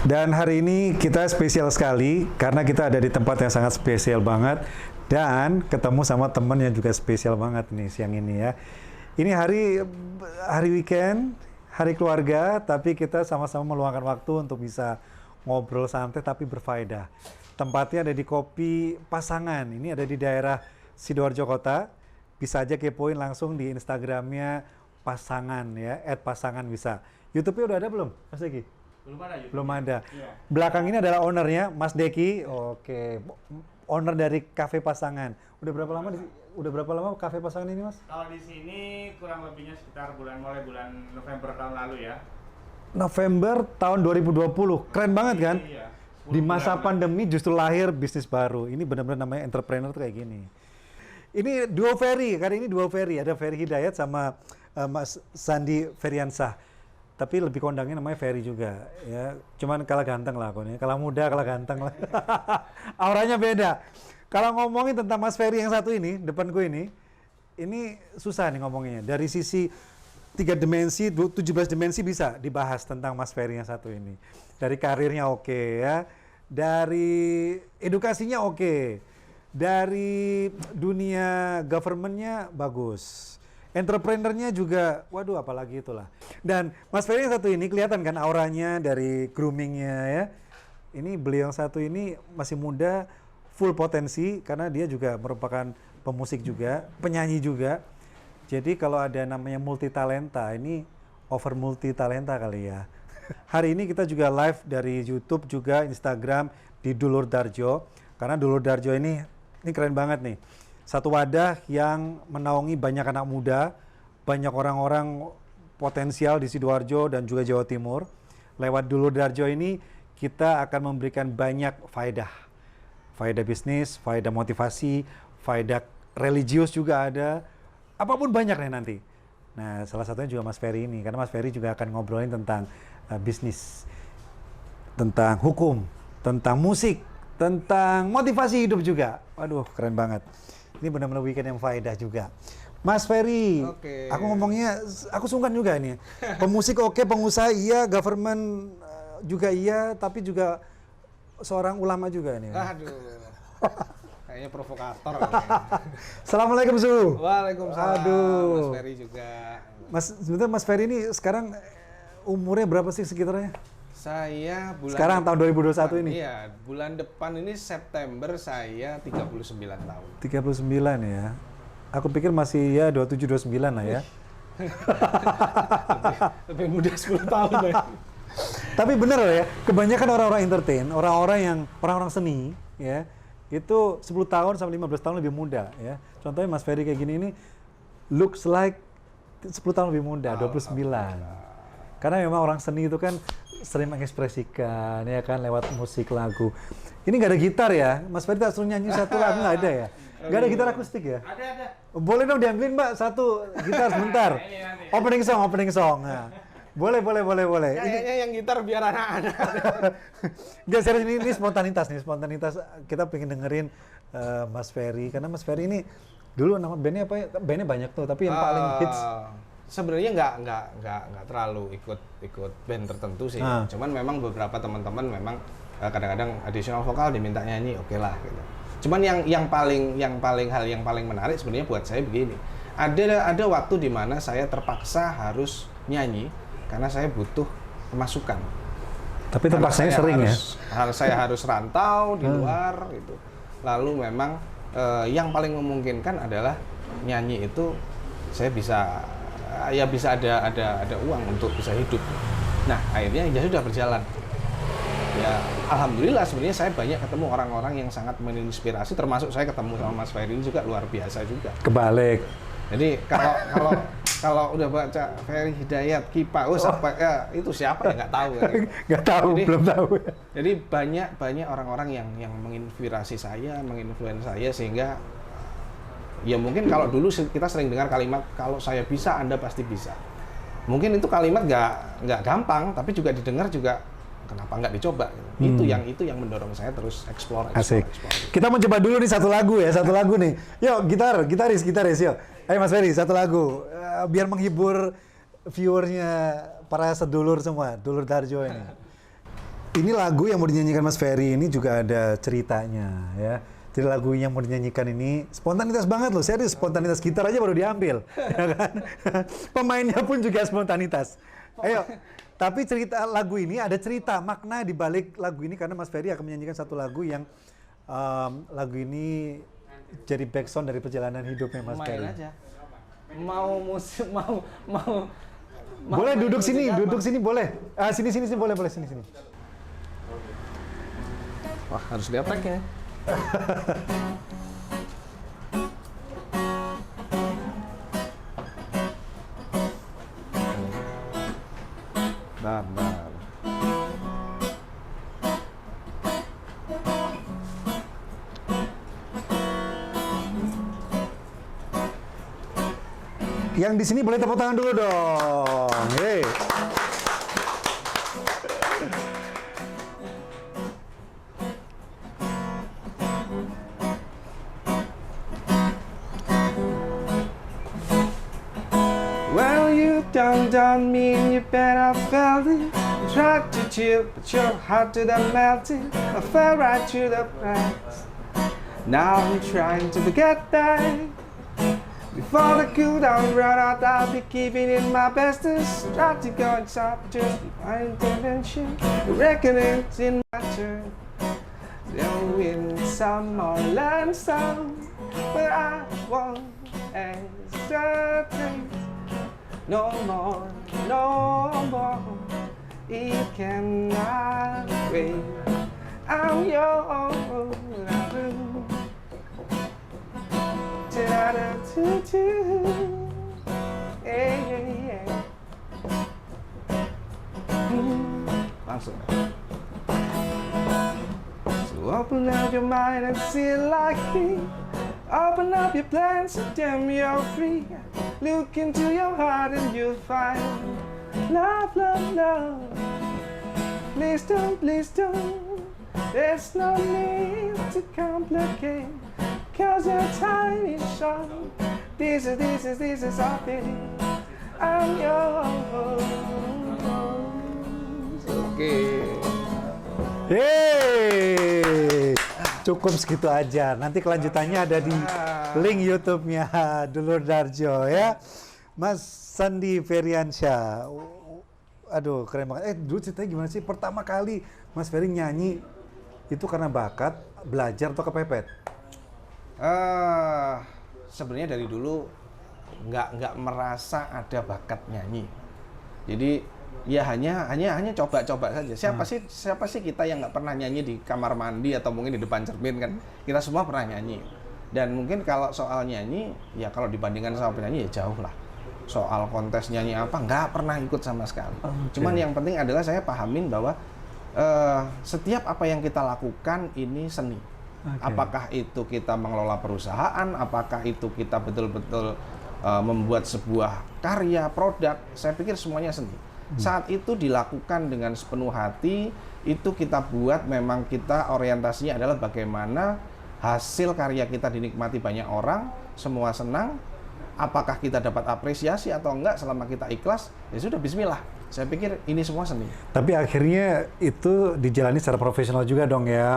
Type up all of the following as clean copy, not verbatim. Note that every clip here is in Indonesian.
Dan hari ini kita spesial sekali karena kita ada di tempat yang sangat spesial banget dan ketemu sama teman yang juga spesial banget nih siang ini ya. Ini hari weekend, hari keluarga, tapi kita sama-sama meluangkan waktu untuk bisa ngobrol santai tapi berfaedah. Tempatnya ada di Kopi Pasangan. Ini ada di daerah Sidoarjo Kota. Bisa aja kepoin langsung di Instagramnya Pasangan ya, @pasangan bisa. YouTube-nya udah ada belum, Mas Deki? Belum ada YouTube. Belum ada. Iya. Belakang ini adalah ownernya, Mas Deki. Oke, owner dari Cafe Pasangan. Udah berapa lama Cafe Pasangan ini, Mas? Kalau di sini kurang lebihnya sekitar mulai bulan November tahun lalu ya. November tahun 2020. Keren banget kan? Iya. Di masa pandemi justru lahir bisnis baru. Ini benar-benar namanya entrepreneur tuh kayak gini. Ini duo Ferry, kali ini duo Ferry. Ada Ferry Hidayat sama Mas Sandi Feriansah. Tapi lebih kondangnya namanya Ferry juga ya. Cuman kalah ganteng lah aku nih. Kalah muda, kalah ganteng lah. Auranya beda. Kalau ngomongin tentang Mas Ferry yang satu ini, depanku ini susah nih ngomongnya. Dari sisi 3 dimensi, 17 dimensi bisa dibahas tentang Mas Ferry yang satu ini. Dari karirnya oke ya. Dari edukasinya oke. Dari dunia government-nya bagus. Entrepreneurnya juga, waduh apalagi itulah. Dan Mas Ferry yang satu ini kelihatan kan auranya dari groomingnya ya. Ini beliau yang satu ini masih muda, full potensi karena dia juga merupakan pemusik juga, penyanyi juga. Jadi kalau ada namanya multi talenta, ini over multi talenta kali ya. Hari ini kita juga live dari YouTube juga, Instagram di Dulur Darjo. Karena Dulur Darjo ini keren banget nih. Satu wadah yang menaungi banyak anak muda, banyak orang-orang potensial di Sidoarjo dan juga Jawa Timur. Lewat Dulur Darjo ini kita akan memberikan banyak faedah. Faedah bisnis, faedah motivasi, faedah religius juga ada. Apapun banyak nih nanti. Nah, salah satunya juga Mas Ferry ini, karena Mas Ferry juga akan ngobrolin tentang bisnis, tentang hukum, tentang musik, tentang motivasi hidup juga. Waduh, keren banget. Ini benar-benar weekend yang faedah juga. Mas Ferry, Oke. aku ngomongnya, aku sungkan juga ini. Pemusik oke, pengusaha iya, government juga iya, tapi juga seorang ulama juga nih. Aduh, kayaknya provokator. Assalamualaikum Su. Waalaikumsalam. Aduh. Mas Ferry juga. Sebentar Mas Ferry ini sekarang umurnya berapa sih sekitarnya? Saya Sekarang tahun 2021 ini? Iya, bulan depan ini September saya 39 tahun. 39 ya. Aku pikir masih ya 27-29 lah ya. Lebih muda 10 tahun ya. Tapi bener loh ya, kebanyakan orang-orang entertain, orang-orang seni ya, itu 10 tahun sampai 15 tahun lebih muda ya. Contohnya Mas Ferry kayak gini ini looks like 10 tahun lebih muda, 29. Karena memang orang seni itu kan sering mengekspresikan ya kan lewat musik lagu. Ini nggak ada gitar ya, Mas Ferry tak suruh nyanyi satu lagu nggak ada ya? Nggak ada gitar akustik ya? Ada. Boleh dong diambilin Mbak satu gitar sebentar. Opening song. Nah, boleh. Kayaknya yang gitar biar anak-anak. Nggak serius ini spontanitas nih, spontanitas kita pengen dengerin Mas Ferry karena Mas Ferry ini dulu nama bandnya apa ya? Bandnya banyak tuh, tapi yang paling hits. Sebenarnya nggak terlalu ikut band tertentu sih. Cuman memang beberapa teman-teman memang kadang-kadang additional vokal diminta nyanyi, oke lah gitu. Cuman yang paling menarik sebenarnya buat saya begini. Ada waktu di mana saya terpaksa harus nyanyi karena saya butuh pemasukan. Tapi terpaksanya sering ya. Saya harus rantau di luar gitu. Lalu memang yang paling memungkinkan adalah nyanyi itu saya bisa ada uang untuk bisa hidup. Nah, akhirnya ya sudah berjalan. Ya, alhamdulillah sebenarnya saya banyak ketemu orang-orang yang sangat menginspirasi, termasuk saya ketemu sama Mas Ferry juga luar biasa juga. Kebalik. Jadi kalau udah baca Ferry Hidayat, Kipa, apa ya itu siapa ya nggak tahu. Nggak tahu, belum tahu. Jadi banyak orang-orang yang menginspirasi saya, menginfluence saya sehingga ya mungkin kalau dulu kita sering dengar kalimat kalau saya bisa Anda pasti bisa. Mungkin itu kalimat nggak gampang tapi juga didengar juga kenapa nggak dicoba gitu. Itu yang mendorong saya terus explore. Asik. Kita mau coba dulu nih satu lagu nih. Yuk gitaris yuk. Ayo Mas Ferry satu lagu biar menghibur viewernya para sedulur semua, Dulur Darjo ini. Ini lagu yang mau dinyanyikan Mas Ferry ini juga ada ceritanya ya. Jadi lagu yang mau dinyanyikan ini spontanitas banget loh, serius spontanitas gitar aja baru diambil, ya kan? Pemainnya pun juga spontanitas. Ayo, tapi cerita lagu ini ada cerita makna di balik lagu ini karena Mas Ferry akan menyanyikan satu lagu yang lagu ini jadi backsound dari perjalanan hidupnya Mas Ferry. Main aja. Mau musik, mau boleh duduk sini boleh. Sini boleh sini. Wah, harus lihat tag ya. Bentar. Yang di sini boleh tepuk tangan dulu dong. Hey. Well, you don't mean you better felt it. Tried to chill, but your heart to the melting. I fell right through the cracks. Now I'm trying to get back. Before the cool down run out, I'll be keeping it my bestest. Try to go inside, just my intervention. The reckoning's in my turn. They'll win some or learn some, but I won't hesitate. No more, it cannot wait. I'm yours. Langsung. So open up your mind and see it like me. Open up your plans and damn you're free. Look into your heart and you'll find love. Please don't. There's no need to complicate. Cause your time is short. This is our thing. I'm yours. Okay. Yeay, cukup segitu aja. Nanti kelanjutannya ada di link YouTube-nya Dulur Darjo ya. Mas Sandi Feryansyah. Aduh, keren banget. Dulu ceritanya gimana sih? Pertama kali Mas Ferry nyanyi itu karena bakat, belajar atau kepepet? Sebenarnya dari dulu nggak merasa ada bakat nyanyi. Jadi ya hanya coba-coba saja. Siapa sih kita yang nggak pernah nyanyi di kamar mandi atau mungkin di depan cermin kan? Kita semua pernah nyanyi. Dan mungkin kalau soal nyanyi, ya kalau dibandingkan sama penyanyi ya jauh lah. Soal kontes nyanyi apa nggak pernah ikut sama sekali. Cuman yang penting adalah saya pahamin bahwa setiap apa yang kita lakukan ini seni. Apakah itu kita mengelola perusahaan, apakah itu kita betul-betul membuat sebuah karya, produk, saya pikir semuanya seni. Saat itu dilakukan dengan sepenuh hati, itu kita buat memang kita orientasinya adalah bagaimana hasil karya kita dinikmati banyak orang, semua senang, apakah kita dapat apresiasi atau enggak selama kita ikhlas, ya sudah bismillah. Saya pikir ini semua seni. Tapi akhirnya itu dijalani secara profesional juga dong ya.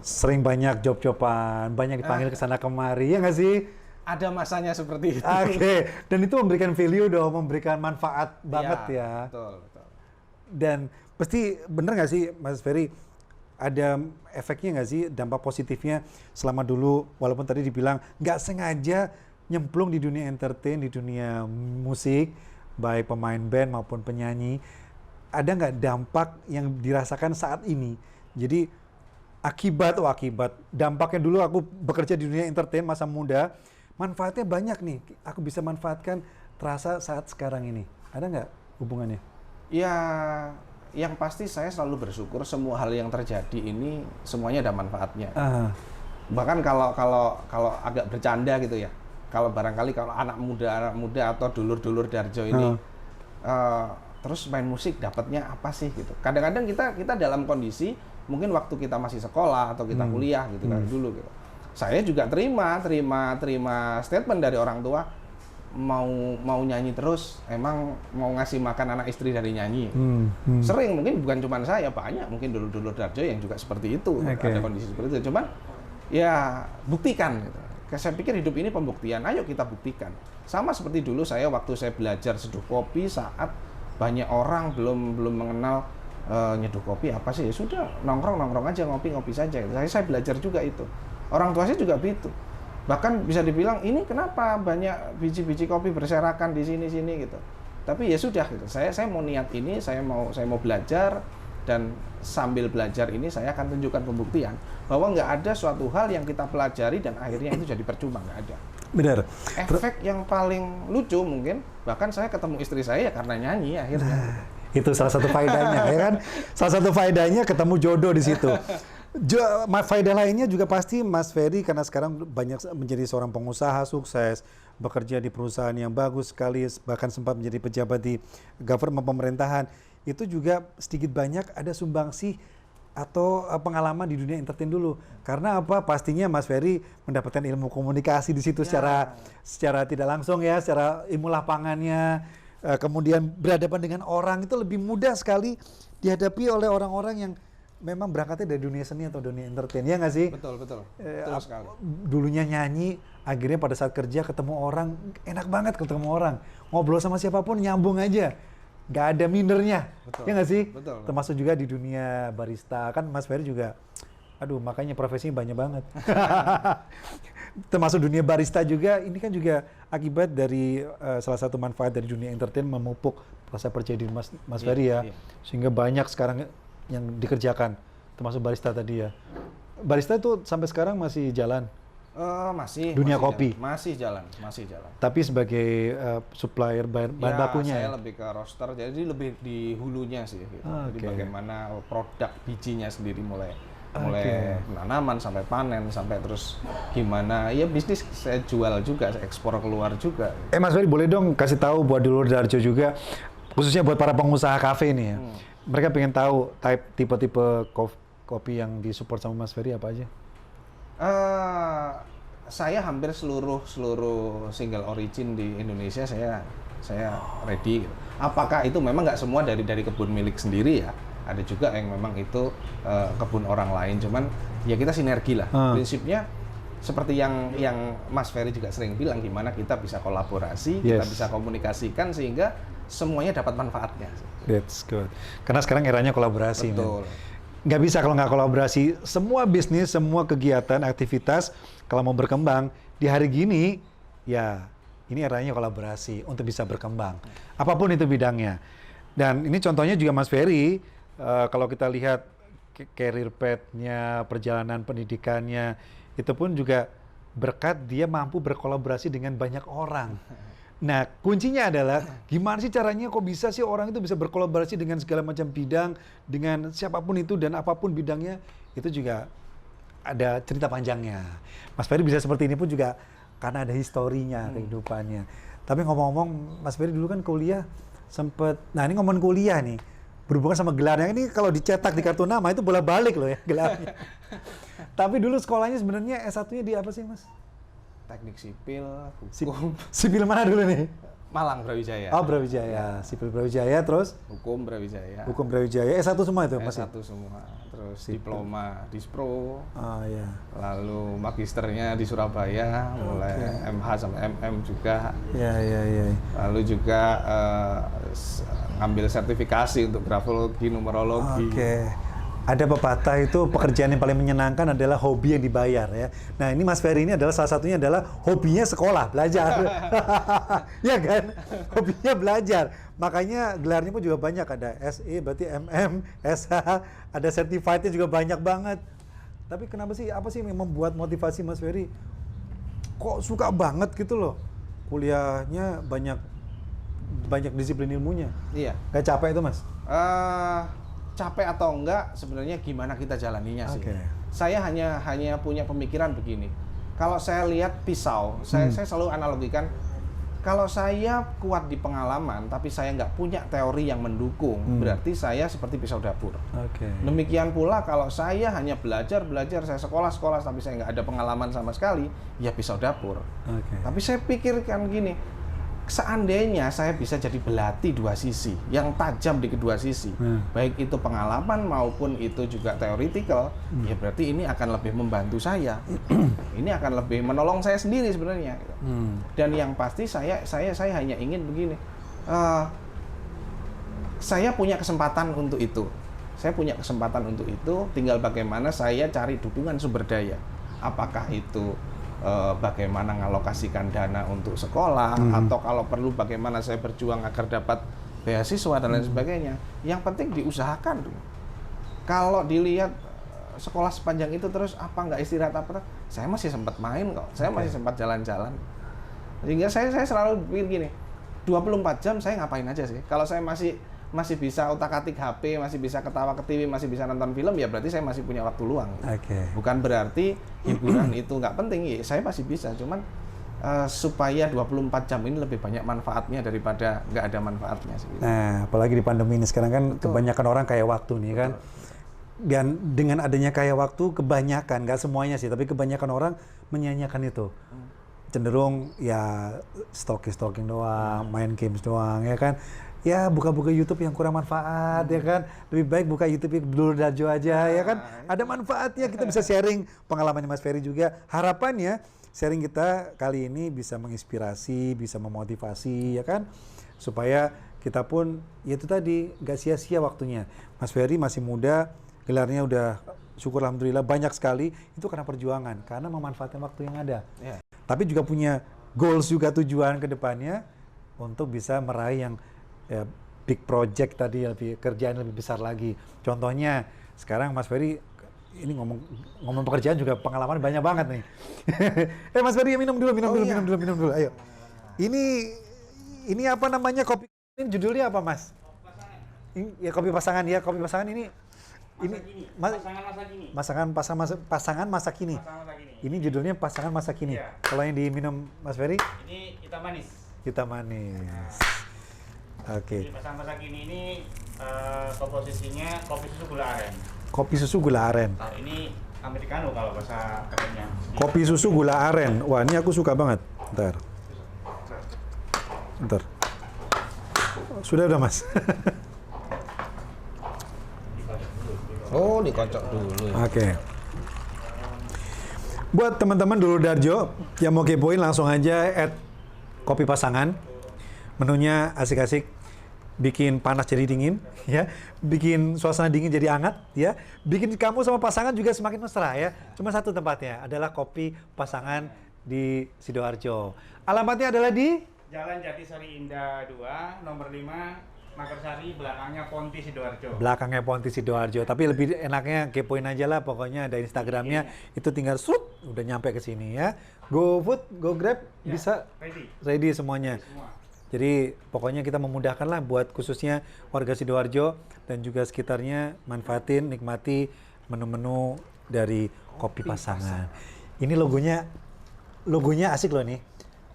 Sering banyak job-joban, banyak dipanggil ke sana kemari, ya nggak sih? Ada masanya seperti itu. Dan itu memberikan value dong, memberikan manfaat banget ya. Betul. Dan pasti bener nggak sih Mas Ferry, ada efeknya nggak sih, dampak positifnya selama dulu, walaupun tadi dibilang nggak sengaja nyemplung di dunia entertain, di dunia musik, baik pemain band maupun penyanyi, ada nggak dampak yang dirasakan saat ini? Jadi akibat dampaknya dulu aku bekerja di dunia entertain masa muda, manfaatnya banyak nih, aku bisa manfaatkan terasa saat sekarang ini. Ada nggak hubungannya? Ya, yang pasti saya selalu bersyukur semua hal yang terjadi ini semuanya ada manfaatnya. Bahkan kalau agak bercanda gitu ya, kalau barangkali kalau anak muda atau dulur Darjo ini terus main musik dapatnya apa sih gitu. Kadang-kadang kita dalam kondisi mungkin waktu kita masih sekolah atau kita kuliah gitu kan dulu gitu. Saya juga terima statement dari orang tua, mau nyanyi terus, emang mau ngasih makan anak istri dari nyanyi. Sering, mungkin bukan cuma saya, banyak mungkin dulur-dulur Darjo yang juga seperti itu, ada kondisi seperti itu. Cuman ya buktikan gitu. Saya pikir hidup ini pembuktian, ayo kita buktikan. Sama seperti dulu saya waktu saya belajar seduh kopi, saat banyak orang belum mengenal nyeduh kopi apa sih, ya sudah nongkrong aja, ngopi saja. Saya belajar juga itu. Orang tua saya juga begitu. Bahkan bisa dibilang ini kenapa banyak biji-biji kopi berserakan di sini gitu. Tapi ya sudah gitu. Saya mau niat ini, saya mau belajar, dan sambil belajar ini saya akan tunjukkan pembuktian bahwa nggak ada suatu hal yang kita pelajari dan akhirnya itu jadi percuma, nggak ada. Benar. Efek yang paling lucu mungkin, bahkan saya ketemu istri saya ya karena nyanyi akhirnya. Itu salah satu faedahnya, ya kan? Salah satu faedahnya ketemu jodoh di situ. Faedah lainnya juga pasti Mas Ferry karena sekarang banyak menjadi seorang pengusaha sukses, bekerja di perusahaan yang bagus sekali, bahkan sempat menjadi pejabat di government pemerintahan. Itu juga sedikit banyak ada sumbangsih atau pengalaman di dunia entertain dulu. Karena apa? Pastinya Mas Ferry mendapatkan ilmu komunikasi di situ secara tidak langsung ya, secara ilmu lapangannya. Kemudian berhadapan dengan orang itu lebih mudah sekali dihadapi oleh orang-orang yang memang berangkatnya dari dunia seni atau dunia entertain, ya nggak sih? Betul sekali. Dulunya nyanyi, akhirnya pada saat kerja ketemu orang, enak banget ketemu orang. Ngobrol sama siapapun nyambung aja, nggak ada mindernya, ya nggak sih? Betul. Termasuk juga di dunia barista, kan Mas Ferry juga, aduh makanya profesinya banyak banget. Termasuk dunia barista juga, ini kan juga akibat dari salah satu manfaat dari dunia entertain memupuk rasa percaya diri Mas Ferry ya. Sehingga banyak sekarang yang dikerjakan, termasuk barista tadi ya. Barista itu sampai sekarang masih jalan? Masih. Dunia masih kopi? Jalan. Masih jalan. Tapi sebagai supplier bahan bakunya saya ya? lebih ke roaster, jadi lebih di hulunya sih. Gitu. Jadi Okay. bagaimana produk bijinya sendiri mulai penanaman sampai panen sampai terus gimana ya bisnis saya jual juga, saya ekspor keluar juga. Mas Ferry boleh dong kasih tahu buat dulur Darjo juga, khususnya buat para pengusaha kafe ini ya. Mereka pengen tahu tipe-tipe kopi yang disupport sama Mas Ferry apa aja? Saya hampir seluruh single origin di Indonesia saya ready. Apakah itu memang nggak semua dari kebun milik sendiri ya? Ada juga yang memang itu kebun orang lain. Cuman ya kita sinergi lah. Prinsipnya seperti yang Mas Ferry juga sering bilang, gimana kita bisa kolaborasi, kita bisa komunikasikan sehingga semuanya dapat manfaatnya. That's good. Karena sekarang eranya kolaborasi. Betul. Nggak bisa kalau nggak kolaborasi. Semua bisnis, semua kegiatan, aktivitas, kalau mau berkembang, di hari gini, ya ini eranya kolaborasi untuk bisa berkembang. Apapun itu bidangnya. Dan ini contohnya juga Mas Ferry, kalau kita lihat career path-nya, perjalanan pendidikannya, itu pun juga berkat dia mampu berkolaborasi dengan banyak orang. Nah, kuncinya adalah gimana sih caranya kok bisa sih orang itu bisa berkolaborasi dengan segala macam bidang, dengan siapapun itu dan apapun bidangnya, itu juga ada cerita panjangnya. Mas Ferry bisa seperti ini pun juga karena ada historinya kehidupannya. Tapi ngomong-ngomong, Mas Ferry dulu kan kuliah sempet, nah ini ngomong kuliah nih, berhubungan sama gelarnya, ini kalau dicetak di kartu nama itu bolak-balik loh ya gelarnya. Tapi dulu sekolahnya sebenarnya S1-nya di apa sih Mas? Teknik sipil, hukum. Sipil mana dulu nih? Malang Brawijaya. Oh Brawijaya, sipil Brawijaya, terus? Hukum Brawijaya. Hukum Brawijaya, S1 semua itu Mas? S1 semua, terus diploma Dispro. Oh iya. Lalu magisternya di Surabaya, mulai MH sampai MM juga. Iya. Lalu juga ngambil sertifikasi untuk grafologi, numerologi. Oke. Ada pepatah itu pekerjaan yang paling menyenangkan adalah hobi yang dibayar ya. Nah ini Mas Ferry ini adalah salah satunya adalah hobinya sekolah, belajar. Ya kan? Hobinya belajar. Makanya gelarnya pun juga banyak, ada SE, berarti MM, SH, ada certified-nya juga banyak banget. Tapi kenapa sih, apa sih yang membuat motivasi Mas Ferry kok suka banget gitu loh? Kuliahnya banyak disiplin ilmunya. Iya. Gak capek itu Mas? Capek atau enggak sebenarnya gimana kita jalaninya sih. Saya hanya punya pemikiran begini. Kalau saya lihat pisau, saya selalu analogikan, kalau saya kuat di pengalaman tapi saya nggak punya teori yang mendukung, berarti saya seperti pisau dapur. Demikian pula kalau saya hanya belajar, saya sekolah tapi saya nggak ada pengalaman sama sekali, ya pisau dapur. Tapi saya pikirkan gini, seandainya saya bisa jadi belati dua sisi, yang tajam di kedua sisi, baik itu pengalaman maupun itu juga teoritikal, ya berarti ini akan lebih membantu saya. Ini akan lebih menolong saya sendiri sebenarnya. Dan yang pasti saya hanya ingin begini, saya punya kesempatan untuk itu. Saya punya kesempatan untuk itu, tinggal bagaimana saya cari dukungan sumber daya. Apakah itu bagaimana ngalokasikan dana untuk sekolah, atau kalau perlu bagaimana saya berjuang agar dapat beasiswa dan lain sebagainya. Yang penting diusahakan. Kalau dilihat sekolah sepanjang itu terus apa nggak istirahat apa, saya masih sempat main kok, saya masih sempat jalan-jalan. Sehingga saya selalu pikir gini, 24 jam saya ngapain aja sih? Kalau saya masih bisa utak-atik HP, masih bisa ketawa ke TV, masih bisa nonton film, ya berarti saya masih punya waktu luang. Bukan berarti hiburan itu nggak penting, ya saya masih bisa, cuman supaya 24 jam ini lebih banyak manfaatnya daripada nggak ada manfaatnya. Nah, apalagi di pandemi ini sekarang kan kebanyakan orang kaya waktu nih kan. Dan dengan adanya kaya waktu, kebanyakan, nggak semuanya sih, tapi kebanyakan orang menyanyiakan itu. Cenderung ya stalking doang, main games doang, ya kan. Ya buka-buka YouTube yang kurang manfaat, ya kan. Lebih baik buka YouTube Dulur Darjo aja, ya kan. Ada manfaatnya, kita bisa sharing pengalamannya Mas Ferry juga. Harapannya sharing kita kali ini bisa menginspirasi, bisa memotivasi, ya kan. Supaya kita pun, ya itu tadi, nggak sia-sia waktunya. Mas Ferry masih muda, gelarnya udah syukur alhamdulillah banyak sekali, itu karena perjuangan, karena memanfaatkan waktu yang ada. Tapi juga punya goals juga, tujuan ke depannya untuk bisa meraih yang big project tadi, kerjaan lebih besar lagi. Contohnya sekarang Mas Ferry ini ngomong pekerjaan juga pengalaman banyak banget nih. Mas Ferry minum dulu. Ayo. Ini apa namanya, kopi ini judulnya apa Mas? Ya kopi pasangan ya, kopi pasangan ini pasangan masa kini. Ini judulnya pasangan masa kini. Iya. Kalau yang diminum Mas Ferry? Ini hitam manis. Hitam manis. Oke. Jadi pasangan masa kini ini komposisinya kopi susu gula aren. Kopi susu gula aren. Nah, ini americano kalau bahasa kerennya. Kopi susu gula aren. Wah, ini aku suka banget. Bentar. Sudah Mas. Oh, dikocok dulu. Oke. Buat teman-teman Dulur Darjo yang mau kepoin, langsung aja add kopi pasangan. Menunya asik-asik, bikin panas jadi dingin, ya, bikin suasana dingin jadi hangat, ya, bikin kamu sama pasangan juga semakin mesra, ya. Cuma satu tempatnya, adalah kopi pasangan di Sidoarjo. Alamatnya adalah di Jalan Jatisari Indah 2, nomor 5, Makassari, belakangnya Ponti Sidoarjo. Belakangnya Ponti Sidoarjo, tapi lebih enaknya kepoin aja lah, pokoknya ada Instagramnya, itu tinggal udah nyampe ke sini, ya. GoFood, GoGrab, ya, bisa ready semuanya. Semua. Jadi pokoknya kita memudahkan lah buat khususnya warga Sidoarjo dan juga sekitarnya, manfaatin, nikmati menu-menu dari kopi pasangan. Ini logonya asik loh nih.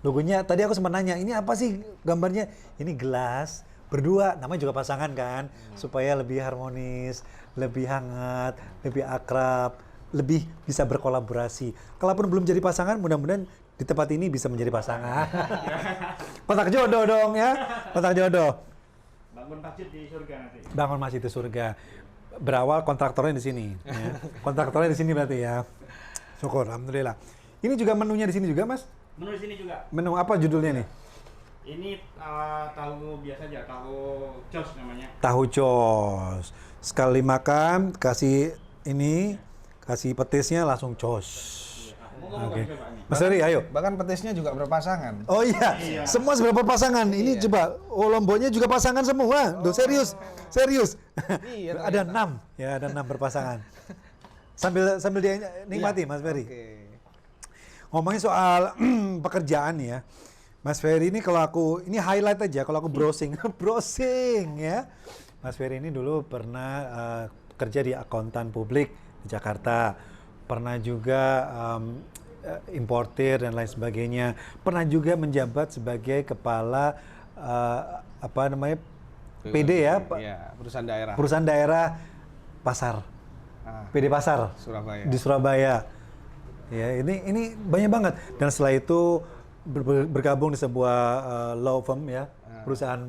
Logonya tadi aku sempat nanya, ini apa sih gambarnya? Ini gelas berdua, namanya juga pasangan kan, supaya lebih harmonis, lebih hangat, lebih akrab, lebih bisa berkolaborasi. Kalaupun belum jadi pasangan, mudah-mudahan di tempat ini bisa menjadi pasangan. Kontak jodoh dong ya, kontak jodoh. Bangun masjid di surga nanti. Bangun masjid di surga. Berawal kontraktornya di sini. Ya. Kontraktornya di sini berarti ya. Syukur, alhamdulillah. Ini juga menunya di sini juga Mas? Menu di sini juga. Menu apa judulnya nih? Ini tahu biasa aja, tahu jos namanya. Tahu jos. Sekali makan, kasih petisnya langsung jos. Oke. Mas Ferry, ayo. Bahkan petisnya juga berpasangan. Oh iya, semua seberapa pasangan. Ini coba, lomboknya juga pasangan semua. Serius. Iya, ada 6, ya ada 6 berpasangan. Sambil dia nikmati, Mas Ferry. Ngomongin soal pekerjaan ya, Mas Ferry ini ini highlight aja kalau aku browsing ya. Mas Ferry ini dulu pernah kerja di akuntan publik di Jakarta, pernah juga importir dan lain sebagainya, pernah juga menjabat sebagai kepala PD ya, perusahaan daerah pasar, PD pasar Surabaya. Di Surabaya. Ya, ini banyak banget. Dan setelah itu bergabung di sebuah law firm ya, perusahaan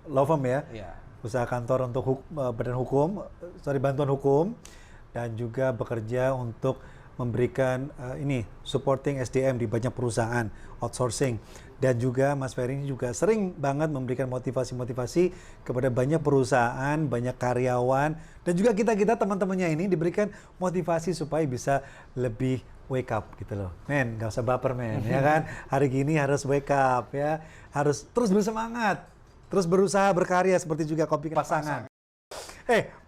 law firm ya, Iya. usaha kantor untuk badan hukum, bantuan hukum, dan juga bekerja untuk memberikan supporting SDM di banyak perusahaan, outsourcing. Dan juga Mas Ferry ini juga sering banget memberikan motivasi-motivasi kepada banyak perusahaan, banyak karyawan, dan juga kita teman-temannya ini diberikan motivasi supaya bisa lebih wake up gitu loh. Men, gak usah baper men, ya kan? Hari gini harus wake up ya, harus terus bersemangat, terus berusaha berkarya seperti juga Kopi Pasangan.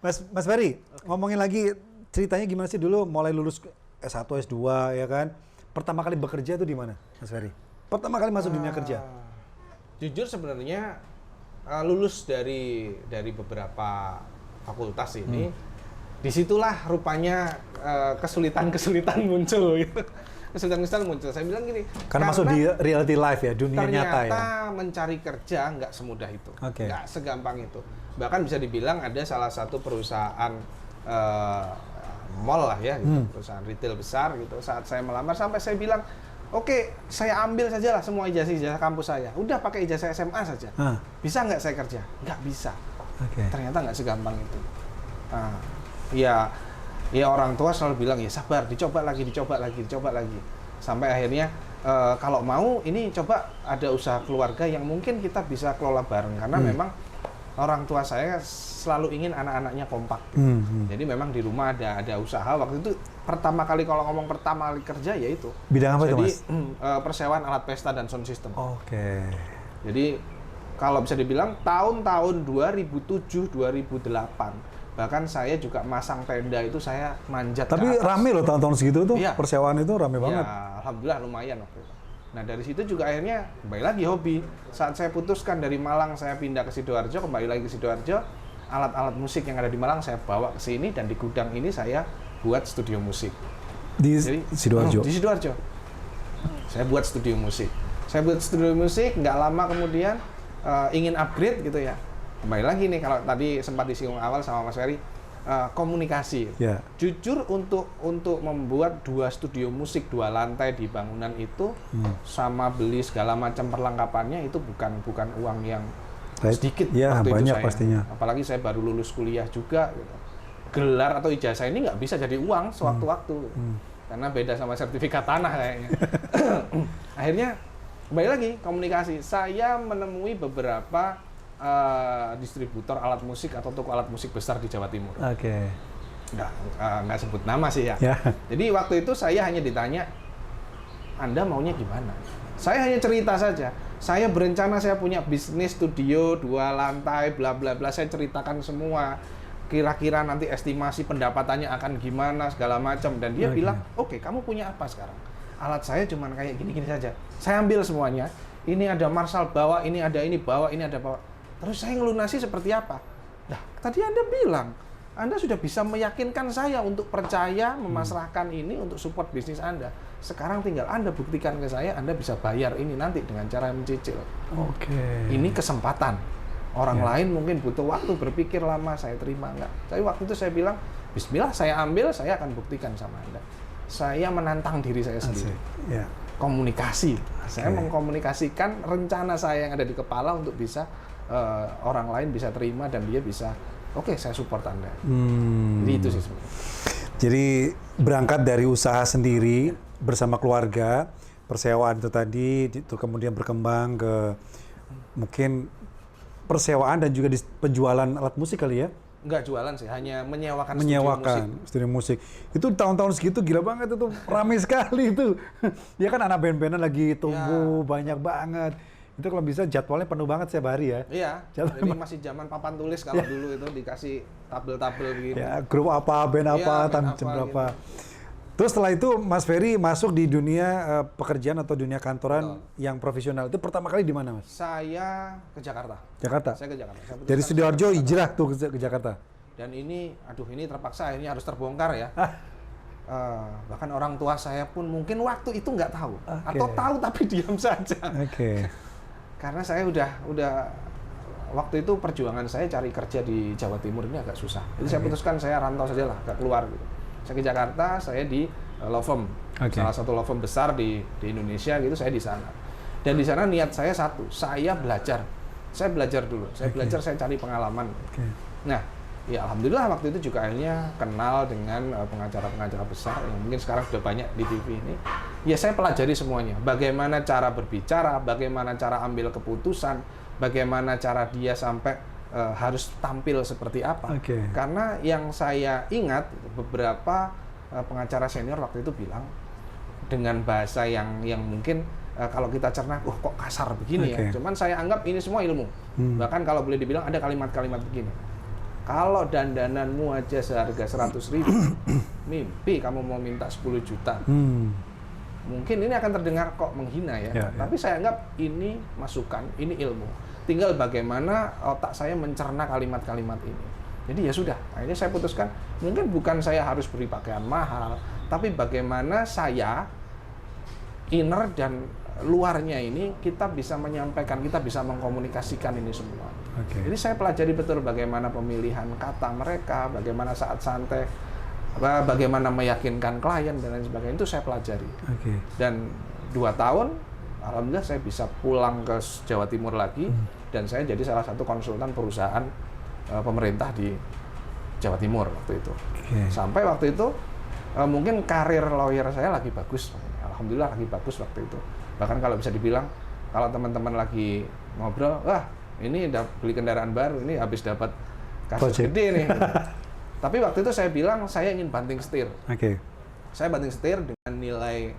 Mas Ferry, ngomongin lagi ceritanya gimana sih dulu mulai lulus S1, S2 ya kan? Pertama kali bekerja itu di mana, Mas Ferry? Pertama kali masuk dunia kerja? Jujur sebenarnya lulus dari beberapa fakultas ini, disitulah rupanya kesulitan muncul gitu. Kesulitan muncul. Saya bilang gini. Karena masuk di reality life ya, dunia nyata ya. Ternyata mencari kerja nggak semudah itu, nggak segampang itu. Bahkan bisa dibilang ada salah satu perusahaan mall lah ya, gitu, perusahaan retail besar gitu. Saat saya melamar sampai saya bilang, oke, saya ambil saja lah semua ijazah kampus saya. Udah pakai ijazah SMA saja. Bisa nggak saya kerja? Nggak bisa. Ternyata nggak segampang itu. Ya orang tua selalu bilang ya sabar, dicoba lagi. Sampai akhirnya kalau mau ini coba ada usaha keluarga yang mungkin kita bisa kelola bareng. Karena memang orang tua saya selalu ingin anak-anaknya kompak. Jadi memang di rumah ada usaha. Waktu itu pertama kali kerja ya itu. Bidang apa itu, Mas? Persewaan alat pesta dan sound system. Jadi kalau bisa dibilang tahun-tahun 2007, 2008, bahkan saya juga masang tenda itu saya manjat. Tapi ke atas. rame loh tahun-tahun segitu tuh, persewaan itu rame banget. Alhamdulillah lumayan waktu itu. Nah dari situ juga akhirnya kembali lagi hobi. Saat saya putuskan dari Malang saya pindah ke Sidoarjo, kembali lagi ke Sidoarjo, alat-alat musik yang ada di Malang saya bawa ke sini dan di gudang ini saya buat studio musik. Di Sidoarjo? Di Sidoarjo. Saya buat studio musik. Nggak lama kemudian ingin upgrade gitu ya. Kembali lagi nih, kalau tadi sempat disinggung awal sama Mas Ferry, komunikasi. Jujur untuk membuat 2 studio musik 2 lantai di bangunan itu, sama beli segala macam perlengkapannya itu bukan uang yang sedikit. Ya, waktu banyak itu saya. pastinya. Apalagi saya baru lulus kuliah juga gitu. Gelar atau ijazah ini nggak bisa jadi uang sewaktu-waktu, karena beda sama sertifikat tanah kayaknya. Akhirnya kembali lagi komunikasi. Saya menemui beberapa distributor alat musik atau toko alat musik besar di Jawa Timur. Nggak sebut nama sih ya. Jadi waktu itu saya hanya ditanya, Anda maunya gimana? Saya hanya cerita saja. Saya berencana saya punya bisnis studio 2 lantai, bla bla bla. Saya ceritakan semua. Kira-kira nanti estimasi pendapatannya akan gimana segala macam. Dan dia bilang, oke, kamu punya apa sekarang? Alat saya cuman kayak gini-gini saja. Saya ambil semuanya. Ini ada Marshall bawa, ini ada ini bawa, ini ada bawa. Terus saya ngelunasi seperti apa? Nah, tadi Anda bilang, Anda sudah bisa meyakinkan saya untuk percaya, memasrahkan ini untuk support bisnis Anda. Sekarang tinggal Anda buktikan ke saya, Anda bisa bayar ini nanti dengan cara mencicil. Ini kesempatan. Orang lain mungkin butuh waktu berpikir lama, saya terima enggak. Tapi waktu itu saya bilang, bismillah saya ambil, saya akan buktikan sama Anda. Saya menantang diri saya sendiri. Komunikasi. Saya mengkomunikasikan rencana saya yang ada di kepala untuk bisa orang lain bisa terima dan dia bisa, oke, saya support Anda. Jadi itu sih sebenarnya. Jadi berangkat dari usaha sendiri bersama keluarga, persewaan itu tadi, itu kemudian berkembang ke mungkin persewaan dan juga di penjualan alat musik kali ya? Enggak jualan sih, hanya menyewakan studio musik. Itu tahun-tahun segitu gila banget itu, ramai sekali itu. Ya kan anak band-bandan lagi tumbuh banyak banget. Itu kalau bisa jadwalnya penuh banget setiap hari ya. Iya, jadi masih zaman papan tulis kalau dulu itu dikasih tabel-tabel begini. Ya, grup apa, band apa, jam berapa. Gitu. Terus setelah itu Mas Ferry masuk di dunia pekerjaan atau dunia kantoran yang profesional. Itu pertama kali di mana, Mas? Saya ke Jakarta. Saya ke Jakarta. Dari Sidoarjo hijrah tuh ke Jakarta. Dan ini terpaksa akhirnya harus terbongkar ya. Bahkan orang tua saya pun mungkin waktu itu nggak tahu. Atau tahu tapi diam saja. Karena saya udah waktu itu perjuangan saya cari kerja di Jawa Timur ini agak susah. Jadi saya putuskan saya rantau saja lah, agak keluar gitu. Saya ke Jakarta, saya law firm, salah satu law firm besar di Indonesia gitu, saya di sana. Dan di sana niat saya satu, saya belajar dulu, saya cari pengalaman. Nah, ya alhamdulillah waktu itu juga akhirnya kenal dengan pengacara-pengacara besar yang mungkin sekarang sudah banyak di TV ini. Ya saya pelajari semuanya, bagaimana cara berbicara, bagaimana cara ambil keputusan, bagaimana cara dia sampai harus tampil seperti apa. Karena yang saya ingat beberapa pengacara senior waktu itu bilang dengan bahasa yang mungkin kalau kita cerna, kok kasar begini ya. Cuman saya anggap ini semua ilmu. Bahkan kalau boleh dibilang ada kalimat-kalimat begini. Kalau dandananmu aja seharga 100.000, mimpi kamu mau minta 10 juta. Mungkin ini akan terdengar kok menghina ya. Tapi saya anggap ini masukan, ini ilmu. Tinggal bagaimana otak saya mencerna kalimat-kalimat ini. Jadi ya sudah, akhirnya saya putuskan, mungkin bukan saya harus beri pakaian mahal, tapi bagaimana saya inner dan luarnya ini kita bisa menyampaikan, kita bisa mengkomunikasikan ini semua. Jadi saya pelajari betul bagaimana pemilihan kata mereka, bagaimana saat santai, bagaimana meyakinkan klien dan lain sebagainya, itu saya pelajari. Dan 2 tahun, alhamdulillah saya bisa pulang ke Jawa Timur lagi, dan saya jadi salah satu konsultan perusahaan pemerintah di Jawa Timur waktu itu. Sampai waktu itu mungkin karir lawyer saya lagi bagus, alhamdulillah lagi bagus waktu itu. Bahkan kalau bisa dibilang, kalau teman-teman lagi ngobrol, wah ini udah beli kendaraan baru, ini habis dapat kasus gede nih. Tapi waktu itu saya bilang, saya ingin banting setir. Saya banting setir dengan nilai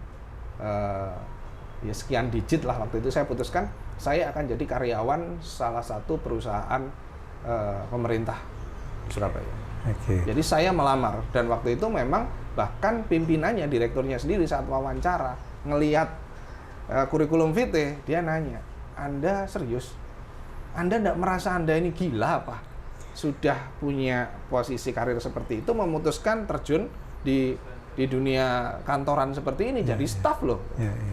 ya sekian digit lah waktu itu. Saya putuskan, saya akan jadi karyawan salah satu perusahaan pemerintah Surabaya. Jadi saya melamar, dan waktu itu memang bahkan pimpinannya, direkturnya sendiri saat wawancara, ngelihat kurikulum vitae, dia nanya, Anda serius? Anda tidak merasa Anda ini gila apa? Sudah punya posisi karir seperti itu, memutuskan terjun di dunia kantoran seperti ini, jadi staf loh.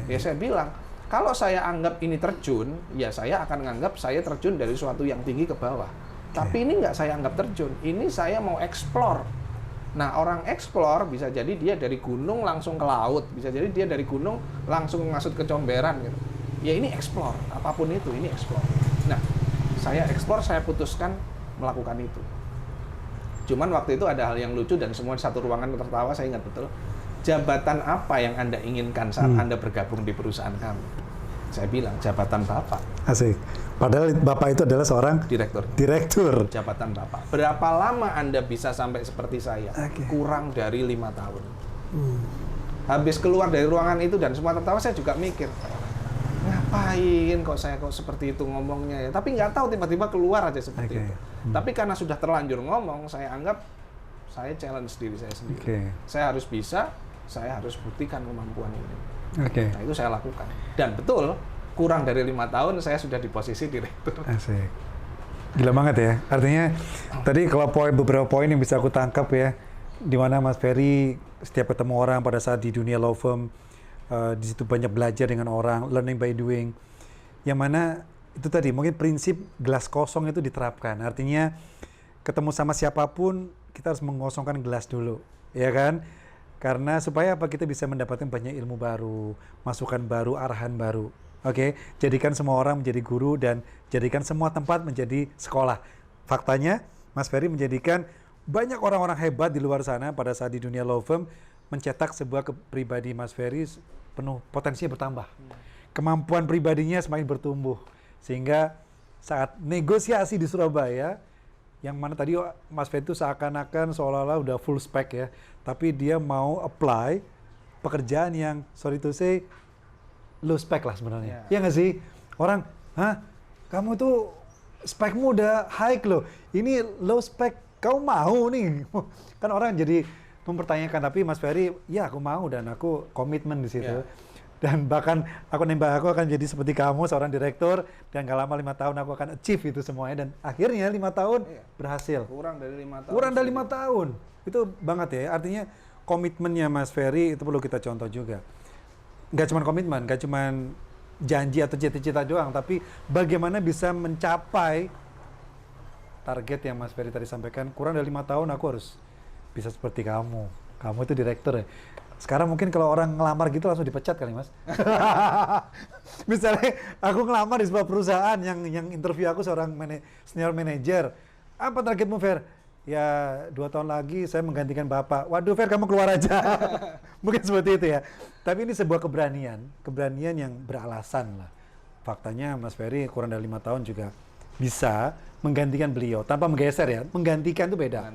Ya saya bilang, kalau saya anggap ini terjun, ya saya akan menganggap saya terjun dari suatu yang tinggi ke bawah. Tapi ini nggak saya anggap terjun, ini saya mau explore. Nah, orang explore bisa jadi dia dari gunung langsung ke laut, bisa jadi dia dari gunung langsung masuk ke comberan gitu. Ya ini explore, apapun itu, ini explore. Nah, saya explore, saya putuskan melakukan itu. Cuman waktu itu ada hal yang lucu dan semua satu ruangan tertawa, saya ingat betul. Jabatan apa yang Anda inginkan saat Anda bergabung di perusahaan kami? Saya bilang, jabatan Bapak. Asik. Padahal Bapak itu adalah seorang direktur. Jabatan Bapak. Berapa lama Anda bisa sampai seperti saya? Kurang dari 5 tahun. Habis keluar dari ruangan itu dan semua tertawa, saya juga mikir, ngapain kok saya seperti itu ngomongnya ya. Tapi nggak tahu, tiba-tiba keluar aja seperti itu. Tapi karena sudah terlanjur ngomong, saya anggap saya challenge diri saya sendiri. Saya harus bisa, saya harus buktikan kemampuan ini. Nah itu saya lakukan. Dan betul, kurang dari 5 tahun saya sudah di posisi direktur. Asik. Gila banget ya. Artinya tadi kalau beberapa poin yang bisa aku tangkap ya, di mana Mas Ferry setiap ketemu orang pada saat di dunia law firm, di situ banyak belajar dengan orang, learning by doing. Yang mana itu tadi mungkin prinsip gelas kosong itu diterapkan. Artinya ketemu sama siapapun kita harus mengosongkan gelas dulu, ya kan? Karena supaya apa, kita bisa mendapatkan banyak ilmu baru, masukan baru, arahan baru. Jadikan semua orang menjadi guru dan jadikan semua tempat menjadi sekolah. Faktanya, Mas Ferry menjadikan banyak orang-orang hebat di luar sana pada saat di dunia law firm, mencetak sebuah pribadi Mas Ferry penuh potensinya bertambah. Kemampuan pribadinya semakin bertumbuh. Sehingga saat negosiasi di Surabaya, yang mana tadi Mas Ferry itu seakan-akan seolah-olah udah full spec ya, tapi dia mau apply pekerjaan yang sorry to say low spec lah sebenarnya. Iya nggak sih? Orang, kamu tuh spekmu udah high loh, ini low spec, kamu mau nih? Kan orang jadi mempertanyakan, tapi Mas Ferry, ya aku mau dan aku komitmen di situ. Dan bahkan aku akan jadi seperti kamu, seorang direktur, dan gak lama 5 tahun aku akan achieve itu semuanya, dan akhirnya 5 tahun berhasil. Kurang dari 5 tahun. Kurang dari 5 tahun. Itu banget ya, artinya komitmennya Mas Ferry itu perlu kita contoh juga. Gak cuma komitmen, gak cuma janji atau cita-cita doang, tapi bagaimana bisa mencapai target yang Mas Ferry tadi sampaikan, kurang dari 5 tahun aku harus bisa seperti kamu. Kamu itu direktur ya. Sekarang mungkin kalau orang ngelamar gitu langsung dipecat kali Mas. Misalnya aku ngelamar di sebuah perusahaan yang interview aku seorang senior manager. Apa targetmu Fer? Ya 2 tahun lagi saya menggantikan Bapak. Waduh Fer, kamu keluar aja. Mungkin seperti itu ya. Tapi ini sebuah keberanian yang beralasan lah. Faktanya Mas Ferry kurang dari 5 tahun juga bisa menggantikan beliau tanpa menggeser ya. Menggantikan itu beda.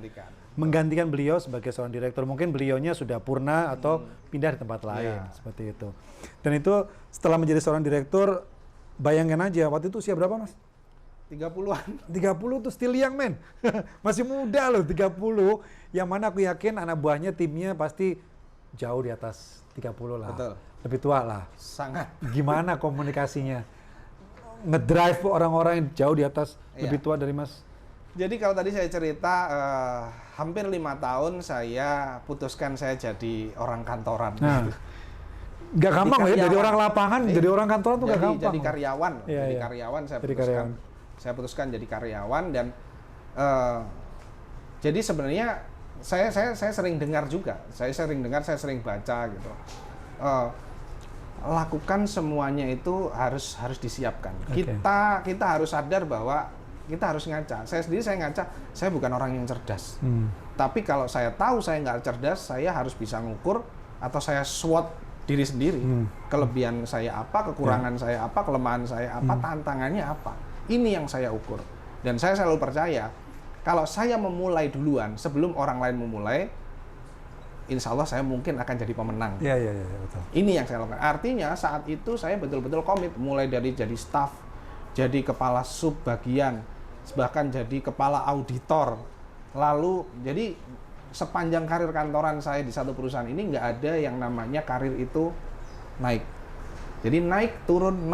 Menggantikan beliau sebagai seorang direktur. Mungkin beliaunya sudah purna atau pindah di tempat lain, seperti itu. Dan itu setelah menjadi seorang direktur, bayangkan aja waktu itu usia berapa Mas? 30-an. 30 tuh still young man. Masih muda loh 30. Yang mana aku yakin anak buahnya, timnya pasti jauh di atas 30 lah. Betul. Lebih tua lah. Sangat. Gimana komunikasinya? Ngedrive orang-orang yang jauh di atas, lebih tua dari Mas? Jadi kalau tadi saya cerita, hampir 5 tahun saya putuskan saya jadi orang kantoran. Nah, gak gampang ya, dari orang lapangan, jadi orang kantoran tuh gak gampang. Jadi karyawan, karyawan saya putuskan jadi karyawan dan jadi sebenarnya saya sering dengar juga, saya sering baca gitu. Lakukan semuanya itu harus disiapkan. Kita harus sadar bahwa kita harus ngaca. Saya ngaca, saya bukan orang yang cerdas. Tapi kalau saya tahu saya nggak cerdas, saya harus bisa ngukur atau saya SWOT diri sendiri. Kelebihan saya apa, kekurangan saya apa, kelemahan saya apa, tantangannya apa. Ini yang saya ukur. Dan saya selalu percaya, kalau saya memulai duluan sebelum orang lain memulai, insya Allah saya mungkin akan jadi pemenang. Iya, betul. Ini yang saya lakukan. Artinya saat itu saya betul-betul komit, mulai dari jadi staff, jadi kepala sub bagian, bahkan jadi kepala auditor. Lalu jadi sepanjang karir kantoran saya di satu perusahaan ini nggak ada yang namanya karir itu naik. Jadi naik turun.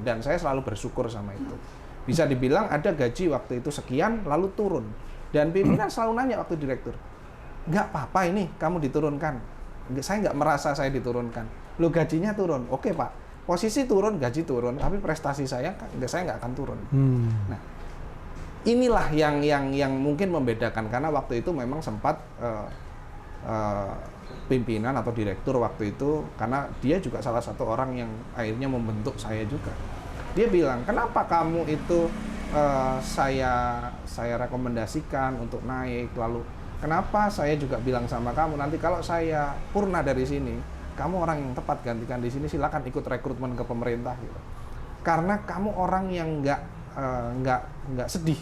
Dan saya selalu bersyukur sama itu. Bisa dibilang ada gaji waktu itu sekian lalu turun. Dan pimpinan selalu nanya waktu direktur, nggak apa-apa ini kamu diturunkan. Saya nggak merasa saya diturunkan. Lo gajinya turun, oke Pak. Posisi turun, gaji turun, tapi prestasi saya nggak akan turun. Nah, inilah yang mungkin membedakan karena waktu itu memang sempat pimpinan atau direktur waktu itu, karena dia juga salah satu orang yang akhirnya membentuk saya juga. Dia bilang, kenapa kamu itu saya rekomendasikan untuk naik, lalu kenapa saya juga bilang sama kamu nanti kalau saya purna dari sini, kamu orang yang tepat gantikan di sini, silakan ikut rekrutmen ke pemerintah gitu. Karena kamu orang yang nggak sedih.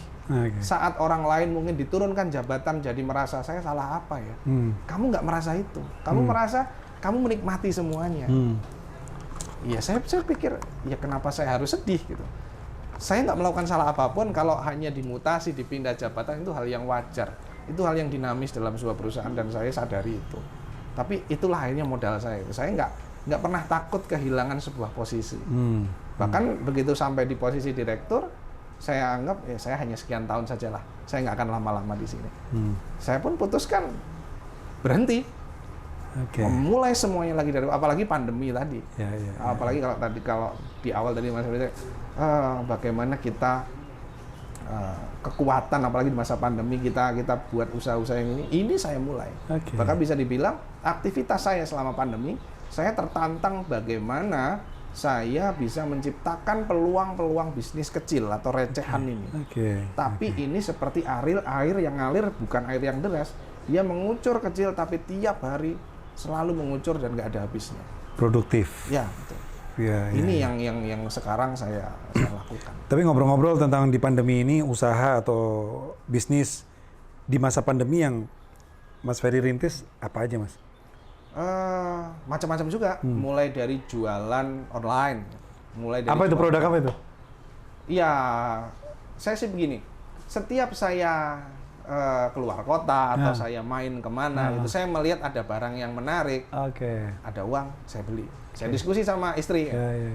Saat orang lain mungkin diturunkan jabatan jadi merasa saya salah apa ya. Kamu nggak merasa itu. Kamu merasa kamu menikmati semuanya. Iya, saya pikir ya kenapa saya harus sedih gitu. Saya nggak melakukan salah apapun, kalau hanya dimutasi, dipindah jabatan itu hal yang wajar. Itu hal yang dinamis dalam sebuah perusahaan dan saya sadari itu. Tapi itulah akhirnya modal saya. Saya nggak pernah takut kehilangan sebuah posisi. Bahkan begitu sampai di posisi direktur, saya anggap ya saya hanya sekian tahun sajalah. Saya nggak akan lama-lama di sini. Saya pun putuskan berhenti. Mulai semuanya lagi dari, apalagi pandemi tadi. Apalagi kalau di awal tadi Mas Ferry, bagaimana kita kekuatan apalagi di masa pandemi kita buat usaha-usaha yang ini saya mulai. Bahkan bisa dibilang aktivitas saya selama pandemi, saya tertantang bagaimana saya bisa menciptakan peluang-peluang bisnis kecil atau recehan ini. Tapi ini seperti air yang ngalir, bukan air yang deras. Dia mengucur kecil tapi tiap hari selalu mengucur dan nggak ada habisnya. Produktif. Ya, betul. Ini yang sekarang saya lakukan. Tapi ngobrol-ngobrol tentang di pandemi ini, usaha atau bisnis di masa pandemi yang Mas Ferry rintis apa aja Mas? Macam-macam juga, mulai dari jualan online, apa itu produk apa itu? Iya, saya sih begini, setiap saya keluar kota atau saya main kemana, itu saya melihat ada barang yang menarik, ada uang, saya beli. Saya diskusi sama istri,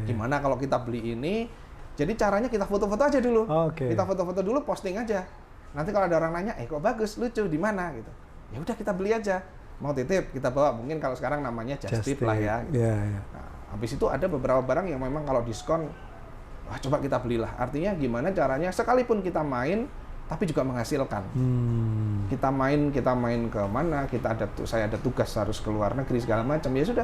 gimana kalau kita beli ini? Jadi caranya kita foto-foto aja dulu, kita foto-foto dulu, posting aja. Nanti kalau ada orang nanya, kok bagus, lucu, di mana gitu? Ya udah kita beli aja. Mau titip kita bawa, mungkin kalau sekarang namanya just tip lah ya. Gitu. Nah, habis itu ada beberapa barang yang memang kalau diskon, wah coba kita belilah. Artinya gimana caranya? Sekalipun kita main, tapi juga menghasilkan. kita main ke mana, saya ada tugas harus ke luar negeri segala macam, ya sudah.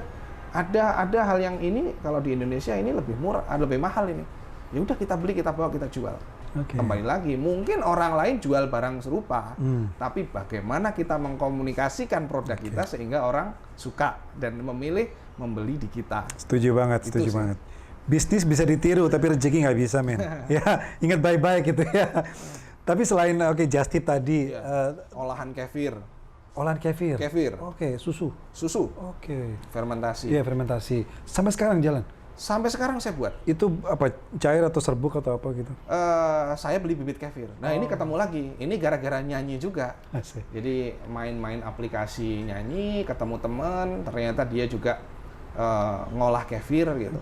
Ada hal yang ini kalau di Indonesia ini lebih murah, lebih mahal ini. Ya udah kita beli, kita bawa, kita jual. Kembali lagi, mungkin orang lain jual barang serupa, tapi bagaimana kita mengkomunikasikan produk kita sehingga orang suka dan memilih membeli di kita. Setuju banget. Bisnis bisa ditiru, tapi rezeki nggak bisa, men. Ya, ingat baik-baik gitu ya. Tapi selain Just Tip tadi, olahan kefir. Olahan kefir. Susu. Fermentasi. Iya, fermentasi. Sampai sekarang jalan. Sampai sekarang saya buat. Itu apa, cair atau serbuk atau apa gitu? Saya beli bibit kefir. Nah, ini ketemu lagi. Ini gara-gara nyanyi juga. Asik. Jadi main-main aplikasi nyanyi, ketemu teman, ternyata dia juga ngolah kefir gitu.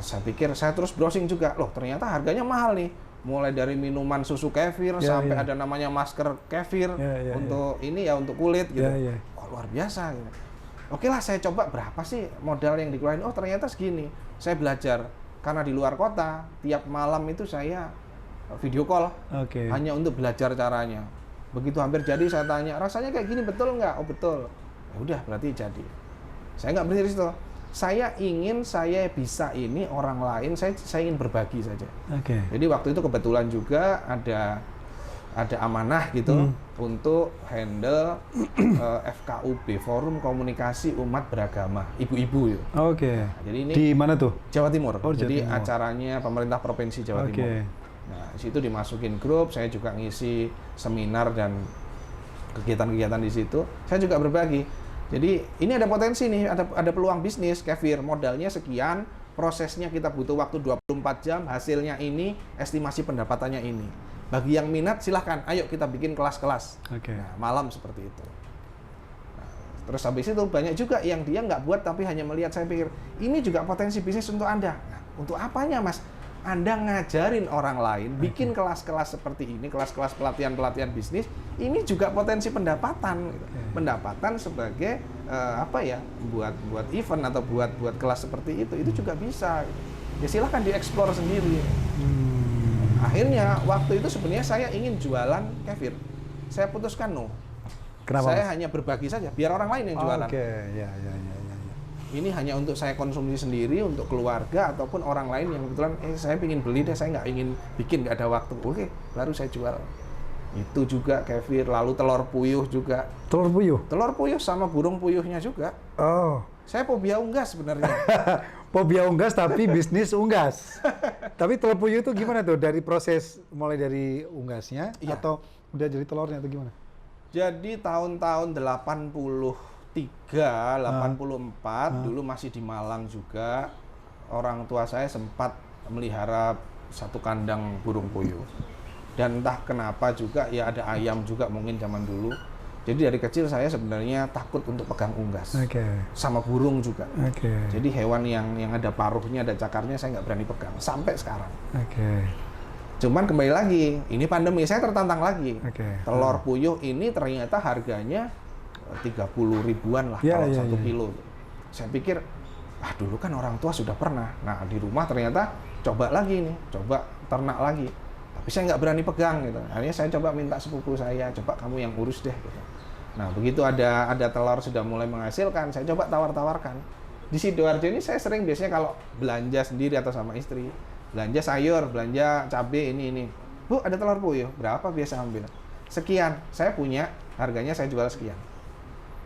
Saya pikir, saya terus browsing juga. Loh, ternyata harganya mahal nih. Mulai dari minuman susu kefir sampai ada namanya masker kefir untuk ini ya, untuk kulit gitu. Oh, luar biasa gitu. Oke lah, saya coba berapa sih modal yang dikeluarin. Oh, ternyata segini. Saya belajar karena di luar kota, tiap malam itu saya video call hanya untuk belajar caranya. Begitu hampir jadi, saya tanya, rasanya kayak gini betul nggak? Oh, betul. Ya udah, berarti jadi. Saya nggak berhenti di situ. Saya bisa ini orang lain, saya ingin berbagi saja. Jadi waktu itu kebetulan juga ada amanah gitu untuk handle FKUB, Forum Komunikasi Umat Beragama, ibu-ibu. Nah, jadi ini di mana tuh? Jawa Timur. Jawa Jadi Timur. acaranya pemerintah Provinsi Jawa Timur. Nah, di situ dimasukin grup, saya juga ngisi seminar dan kegiatan-kegiatan di situ. Saya juga berbagi. Jadi ini ada potensi nih, ada peluang bisnis kefir, modalnya sekian, prosesnya kita butuh waktu 24 jam, hasilnya ini, estimasi pendapatannya ini. Bagi yang minat silahkan, ayo kita bikin kelas-kelas. Nah, malam seperti itu. Nah, terus habis itu banyak juga yang dia nggak buat tapi hanya melihat. Saya pikir ini juga potensi bisnis untuk Anda. Nah, untuk apanya, Mas? Anda ngajarin orang lain, bikin kelas-kelas seperti ini, kelas-kelas pelatihan bisnis, ini juga potensi pendapatan. Gitu. Pendapatan sebagai buat event atau buat kelas seperti itu juga bisa. Ya silahkan dieksplor sendiri. Akhirnya waktu itu sebenarnya saya ingin jualan kefir. Saya putuskan no. Kenapa? Saya hanya berbagi saja, biar orang lain yang jualan. Ya. Ini hanya untuk saya konsumsi sendiri, untuk keluarga ataupun orang lain yang kebetulan saya ingin beli deh, saya nggak ingin bikin, nggak ada waktu. Oke, baru saya jual. Itu juga kefir, lalu telur puyuh juga. Telur puyuh? Telur puyuh sama burung puyuhnya juga. Saya fobia unggas sebenarnya. Fobia unggas tapi bisnis unggas. Tapi telur puyuh itu gimana tuh? Dari proses mulai dari unggasnya atau udah jadi telurnya atau gimana? Jadi tahun-tahun 84 dulu masih di Malang juga, orang tua saya sempat melihara satu kandang burung puyuh. Dan entah kenapa juga ya ada ayam juga mungkin zaman dulu. Jadi dari kecil saya sebenarnya takut untuk pegang unggas. Sama burung juga. Jadi hewan yang ada paruhnya, ada cakarnya saya nggak berani pegang sampai sekarang. Cuman kembali lagi, ini pandemi, saya tertantang lagi. Telur puyuh ini ternyata harganya 30 ribuan lah kalau 1 kilo. Saya pikir, dulu kan orang tua sudah pernah. Nah, di rumah ternyata coba lagi nih, coba ternak lagi. Tapi saya nggak berani pegang gitu. Akhirnya saya coba minta sepupu saya, coba kamu yang urus deh gitu. Nah, begitu ada telur sudah mulai menghasilkan, saya coba tawar-tawarkan. Di Sidoarjo ini saya sering biasanya kalau belanja sendiri atau sama istri, belanja sayur, belanja cabai ini. Bu, ada telur puyuh, berapa biasa ambil? Sekian, saya punya, harganya saya jual sekian.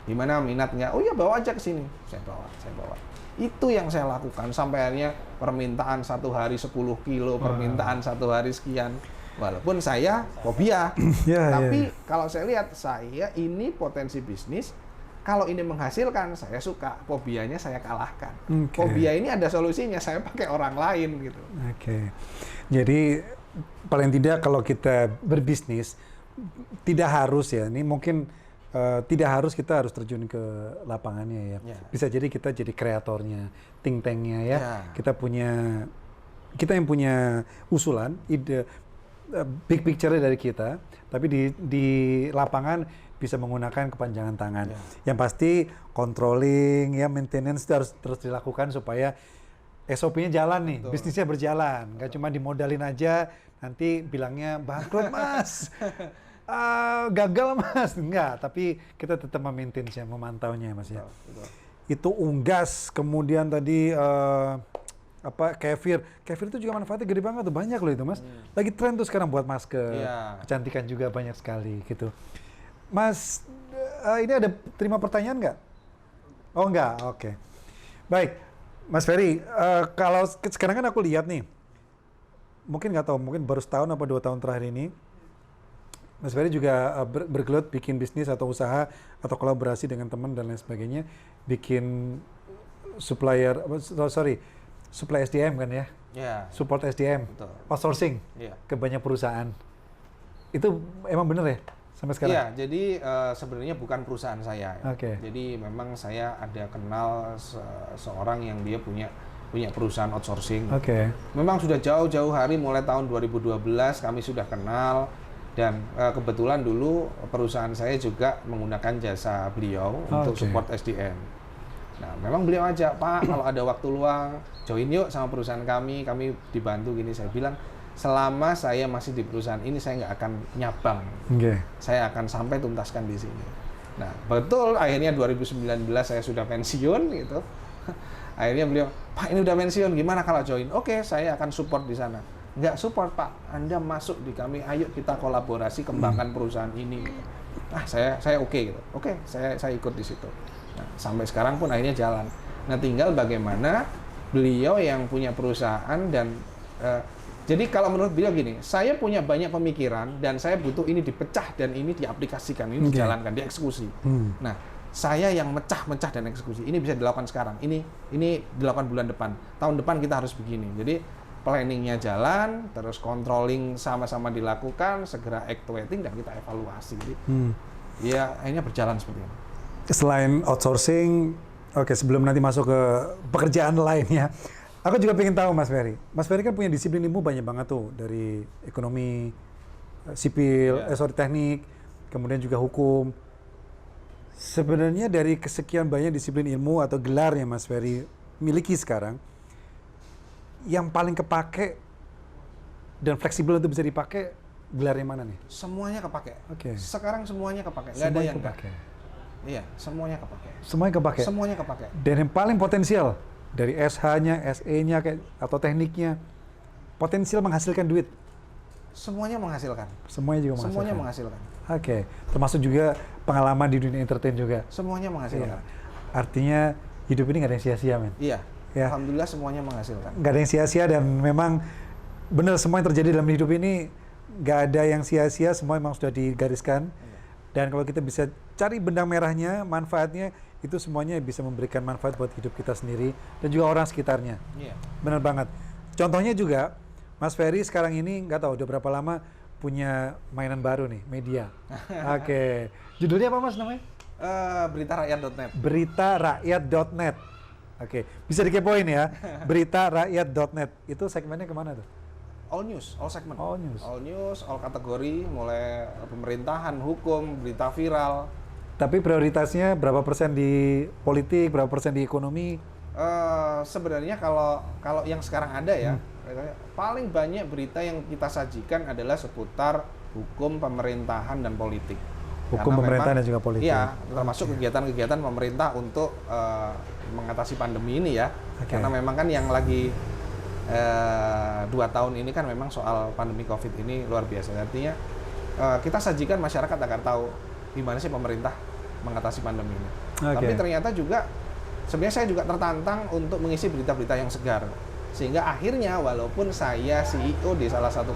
Gimana minatnya? Oh iya, bawa aja ke sini. Saya bawa. Itu yang saya lakukan sampai akhirnya permintaan satu hari 10 kilo, permintaan satu hari sekian. Walaupun saya fobia, tapi kalau saya lihat saya ini potensi bisnis. Kalau ini menghasilkan, saya suka. Fobianya saya kalahkan. Fobia ini ada solusinya. Saya pakai orang lain gitu. Jadi paling tidak kalau kita berbisnis tidak harus ya. Ini mungkin tidak harus kita harus terjun ke lapangannya ya. Bisa jadi kita jadi kreatornya, think tanknya ya. Kita yang punya usulan, ide, big picture dari kita, tapi di lapangan bisa menggunakan kepanjangan tangan. Yang pasti controlling ya, maintenance itu harus terus dilakukan supaya SOP-nya jalan nih, bisnisnya berjalan. Nggak cuma dimodalin aja, nanti bilangnya bangkrut, Mas. Gagal Mas, enggak, tapi kita tetap memaintain-nya, memantaunya Mas ya. Betul. Itu unggas, kemudian tadi kefir itu juga manfaatnya gede banget tuh, banyak loh itu Mas. Lagi tren tuh sekarang buat masker, Iya. kecantikan juga banyak sekali gitu. Mas, ini ada terima pertanyaan nggak? Oh enggak, oke. Baik, Mas Ferry, kalau sekarang kan aku lihat nih, mungkin nggak tahu, mungkin baru setahun apa 2 tahun terakhir ini, Mas Ferry juga bergelut bikin bisnis atau usaha atau kolaborasi dengan teman dan lain sebagainya, bikin supply SDM kan ya, support SDM, Betul. outsourcing Iya. ke banyak perusahaan. Itu emang bener ya sampai sekarang? Iya, jadi sebenarnya bukan perusahaan saya. Oke. Jadi memang saya ada kenal seorang yang dia punya perusahaan outsourcing. Oke. Memang sudah jauh-jauh hari, mulai tahun 2012 kami sudah kenal. Dan kebetulan dulu perusahaan saya juga menggunakan jasa beliau untuk support SDM. Nah, memang beliau ajak, Pak, kalau ada waktu luang, join yuk sama perusahaan kami dibantu gini. Saya bilang, selama saya masih di perusahaan ini, saya nggak akan nyabang. Saya akan sampai tuntaskan di sini. Nah, betul, akhirnya 2019 saya sudah pensiun, gitu. Akhirnya beliau, Pak, ini udah pensiun, gimana kalau join? Oke, saya akan support di sana. Nggak support, Pak, Anda masuk di kami, ayo kita kolaborasi, kembangkan perusahaan ini. Ah, saya oke gitu. Oke, saya ikut di situ. Nah, sampai sekarang pun akhirnya jalan. Nah, tinggal bagaimana beliau yang punya perusahaan dan jadi kalau menurut beliau gini, saya punya banyak pemikiran dan saya butuh ini dipecah dan ini diaplikasikan, ini dijalankan, dieksekusi. Nah, saya yang mecah-mecah dan eksekusi. Ini bisa dilakukan sekarang. Ini dilakukan bulan depan. Tahun depan kita harus begini. Jadi planningnya jalan, terus controlling sama-sama dilakukan, segera activating dan kita evaluasi. Jadi ya akhirnya berjalan seperti ini. Selain outsourcing, oke, sebelum nanti masuk ke pekerjaan lainnya, aku juga pengen tahu Mas Ferry. Mas Ferry kan punya disiplin ilmu banyak banget tuh, dari ekonomi, sipil, teknik, kemudian juga hukum. Sebenarnya dari kesekian banyak disiplin ilmu atau gelar yang Mas Ferry miliki sekarang, yang paling kepake dan fleksibel untuk bisa dipakai, gelar yang mana nih? Semuanya kepake. Oke. Sekarang semuanya kepake. Nggak ada yang kepake. Iya, semuanya kepake. Semuanya kepake. Semuanya kepake. Dan yang paling potensial dari SH-nya, SE-nya atau tekniknya, potensial menghasilkan duit. Semuanya menghasilkan. Semuanya juga menghasilkan. Semuanya menghasilkan. Oke, termasuk juga pengalaman di dunia entertain juga. Semuanya menghasilkan. Iya. Artinya hidup ini nggak ada yang sia-sia, men. Iya. Ya. Alhamdulillah semuanya menghasilkan. Nggak ada yang sia-sia dan memang benar semua yang terjadi dalam hidup ini nggak ada yang sia-sia, semua memang sudah digariskan. Dan kalau kita bisa cari benang merahnya, manfaatnya, itu semuanya bisa memberikan manfaat buat hidup kita sendiri dan juga orang sekitarnya. Iya. Benar banget. Contohnya juga, Mas Ferry sekarang ini nggak tahu udah berapa lama punya mainan baru nih, media. Oke. Judulnya apa Mas namanya? Beritarakyat.net. Beritarakyat.net. Oke, bisa dikepoin ya. Beritarakyat.net. Itu segmennya kemana tuh? All news, all segment. All news. All news, all kategori, mulai pemerintahan, hukum, berita viral. Tapi prioritasnya berapa persen di politik, berapa persen di ekonomi? Sebenarnya kalau yang sekarang ada ya, paling banyak berita yang kita sajikan adalah seputar hukum, pemerintahan, dan politik. Hukum, pemerintahan, dan juga politik. Iya, termasuk kegiatan-kegiatan pemerintah untuk mengatasi pandemi ini ya. Karena memang kan yang lagi 2 tahun ini kan memang soal pandemi COVID ini luar biasa. Artinya kita sajikan masyarakat agar tahu gimana sih pemerintah mengatasi pandemi ini. Tapi ternyata juga sebenarnya saya juga tertantang untuk mengisi berita-berita yang segar. Sehingga akhirnya walaupun saya CEO di salah satu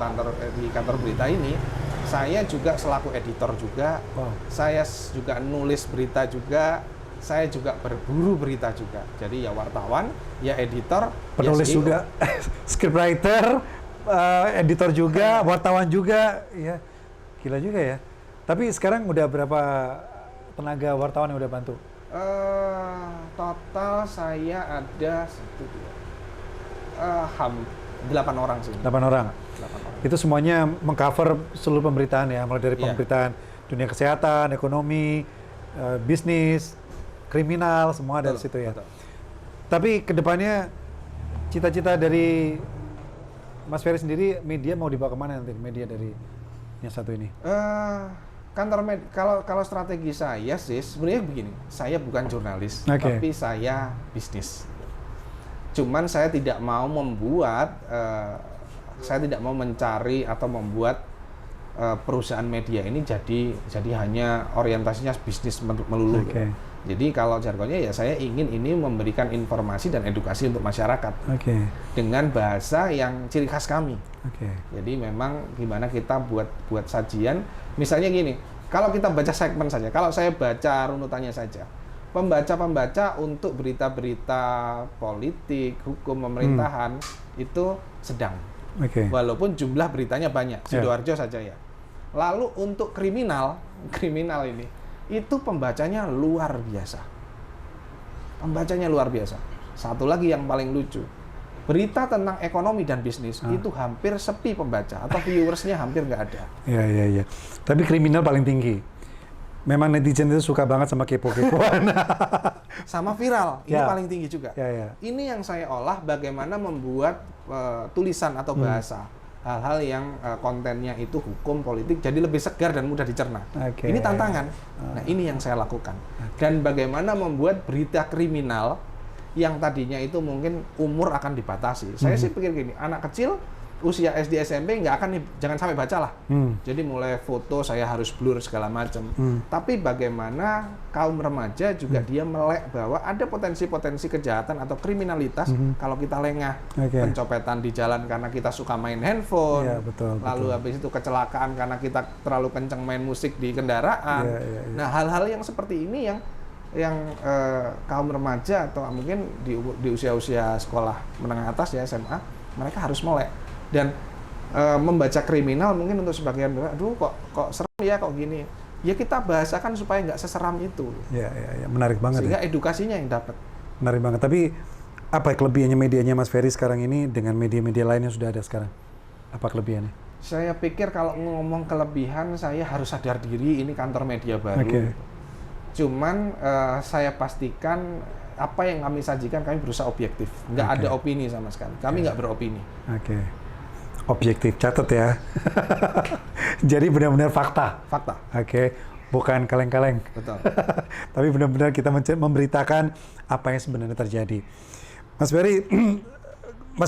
di kantor berita ini, saya juga selaku editor juga, saya juga nulis berita juga, saya juga berburu berita juga. Jadi ya wartawan, ya editor, penulis ya juga, scriptwriter, editor juga, wartawan juga, ya gila juga ya. Tapi sekarang udah berapa tenaga wartawan yang udah bantu? Total saya ada 8 orang sih. 8 orang. 8 orang. Itu semuanya mengcover seluruh pemberitaan ya, mulai dari pemberitaan dunia kesehatan, ekonomi, bisnis, kriminal, semua dari situ ya. Betul. Tapi kedepannya cita-cita dari Mas Ferry sendiri, media mau dibawa kemana nanti? Media dari yang satu ini? Kalau strategi saya sih sebenarnya begini, saya bukan jurnalis, tapi saya bisnis. Cuman saya tidak mau mencari atau membuat perusahaan media ini jadi hanya orientasinya bisnis melulu. Jadi kalau jargonnya ya saya ingin ini memberikan informasi dan edukasi untuk masyarakat dengan bahasa yang ciri khas kami. Jadi memang gimana kita buat sajian, misalnya gini, kalau kita baca segmen saja, kalau saya baca runutannya saja, pembaca untuk berita-berita politik, hukum, pemerintahan itu sedang. Walaupun jumlah beritanya banyak, Sidoarjo saja ya. Lalu untuk kriminal ini itu pembacanya luar biasa. Satu lagi yang paling lucu, berita tentang ekonomi dan bisnis itu hampir sepi pembaca atau viewersnya hampir nggak ada. Iya. Tapi kriminal paling tinggi. Memang netizen itu suka banget sama kepo-kepoan. Sama viral, ini paling tinggi juga. Ini yang saya olah bagaimana membuat tulisan atau bahasa. Hal-hal yang kontennya itu hukum, politik, jadi lebih segar dan mudah dicerna. Ini tantangan. Nah, ini yang saya lakukan. Dan bagaimana membuat berita kriminal yang tadinya itu mungkin umur akan dibatasi. Saya sih pikir gini, anak kecil usia SD SMP jangan sampai baca lah. Jadi mulai foto saya harus blur segala macam. Tapi bagaimana kaum remaja juga dia melek bahwa ada potensi-potensi kejahatan atau kriminalitas kalau kita lengah. Pencopetan di jalan karena kita suka main handphone. Lalu habis itu kecelakaan karena kita terlalu kenceng main musik di kendaraan. Nah, hal-hal yang seperti ini yang kaum remaja atau mungkin di usia-usia sekolah menengah atas ya SMA, mereka harus melek. Dan membaca kriminal mungkin untuk sebagian, aduh kok serem ya, kok gini. Ya kita bahasakan supaya nggak seseram itu. Ya, menarik banget. Sehingga edukasinya yang dapat. Menarik banget. Tapi apa kelebihannya medianya Mas Ferry sekarang ini dengan media-media lain yang sudah ada sekarang? Apa kelebihannya? Saya pikir kalau ngomong kelebihan, saya harus sadar diri ini kantor media baru. Cuman saya pastikan apa yang kami sajikan, kami berusaha objektif. Nggak ada opini sama sekali. Kami nggak beropini. Objektif, catat ya. Jadi benar-benar fakta. Bukan kaleng-kaleng. Betul. Tapi benar-benar kita memberitakan apa yang sebenarnya terjadi. Mas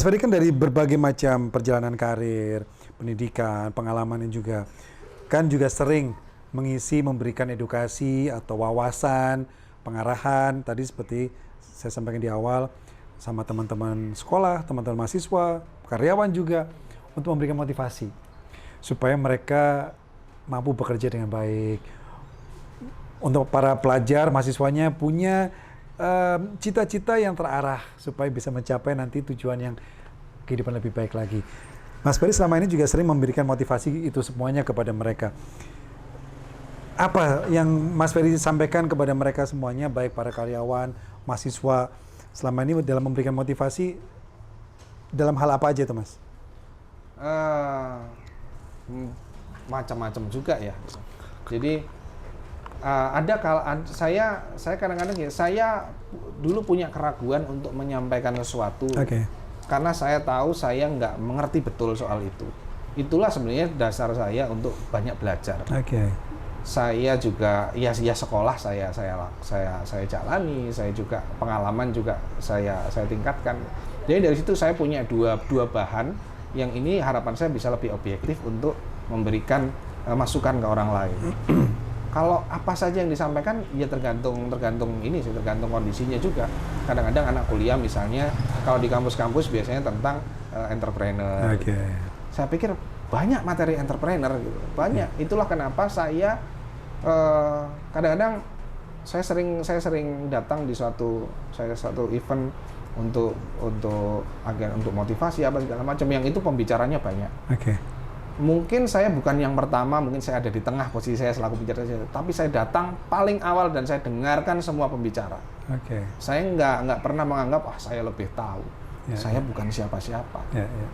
Ferry kan dari berbagai macam perjalanan karir, pendidikan, pengalamannya juga. Kan juga sering memberikan edukasi atau wawasan, pengarahan. Tadi seperti saya sampaikan di awal, sama teman-teman sekolah, teman-teman mahasiswa, karyawan juga, untuk memberikan motivasi supaya mereka mampu bekerja dengan baik. Untuk para pelajar, mahasiswanya punya cita-cita yang terarah supaya bisa mencapai nanti tujuan yang kehidupan lebih baik lagi. Mas Ferry selama ini juga sering memberikan motivasi itu semuanya kepada mereka. Apa yang Mas Ferry sampaikan kepada mereka semuanya, baik para karyawan, mahasiswa, selama ini dalam memberikan motivasi dalam hal apa aja itu, Mas? Macam-macam juga ya. Jadi saya kadang-kadang ya, saya dulu punya keraguan untuk menyampaikan sesuatu karena saya tahu saya nggak mengerti betul soal itu. Itulah sebenarnya dasar saya untuk banyak belajar. Saya juga ya sekolah saya jalani, saya juga pengalaman juga saya tingkatkan. Jadi dari situ saya punya dua bahan yang ini harapan saya bisa lebih objektif untuk memberikan masukan ke orang lain. Kalau apa saja yang disampaikan ya tergantung kondisinya juga. Kadang-kadang anak kuliah misalnya kalau di kampus-kampus biasanya tentang entrepreneur. Saya pikir banyak materi entrepreneur gitu. Banyak. Itulah kenapa saya kadang-kadang saya sering datang di suatu event untuk motivasi apa segala macam yang itu pembicaranya banyak. Mungkin saya bukan yang pertama, mungkin saya ada di tengah posisi saya selaku pembicara, tapi saya datang paling awal dan saya dengarkan semua pembicara. Saya nggak pernah menganggap saya lebih tahu. Saya bukan siapa-siapa.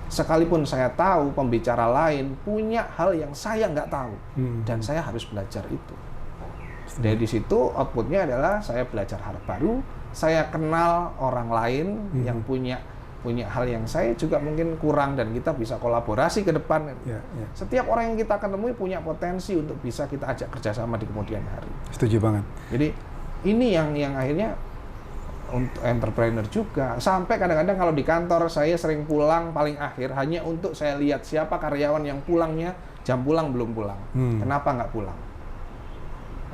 Sekalipun saya tahu pembicara lain punya hal yang saya nggak tahu dan saya harus belajar itu. Dari situ outputnya adalah saya belajar hal baru. Saya kenal orang lain yang punya punya hal yang saya juga mungkin kurang dan kita bisa kolaborasi ke depan. Setiap orang yang kita ketemui punya potensi untuk bisa kita ajak kerjasama di kemudian hari. Setuju banget. Jadi ini yang akhirnya untuk entrepreneur juga. Sampai kadang-kadang kalau di kantor saya sering pulang paling akhir hanya untuk saya lihat siapa karyawan yang pulangnya jam pulang belum pulang. Kenapa nggak pulang?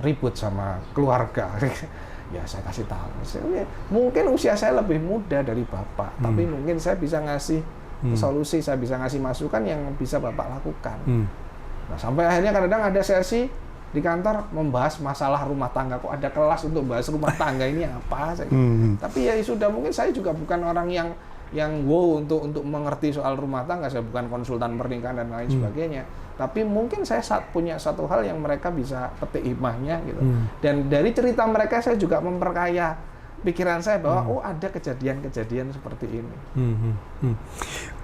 Ribut sama keluarga. Ya saya kasih tahu. Mungkin usia saya lebih muda dari Bapak, tapi mungkin saya bisa ngasih solusi, saya bisa ngasih masukan yang bisa Bapak lakukan. Nah, sampai akhirnya kadang-kadang ada sesi di kantor membahas masalah rumah tangga. Kok ada kelas untuk bahas rumah tangga ini apa? Tapi ya sudah, mungkin saya juga bukan orang yang wow untuk mengerti soal rumah tangga. Saya bukan konsultan pernikahan dan lain sebagainya. Tapi mungkin saya punya satu hal yang mereka bisa petik hikmahnya gitu. Dan dari cerita mereka saya juga memperkaya pikiran saya bahwa ada kejadian-kejadian seperti ini.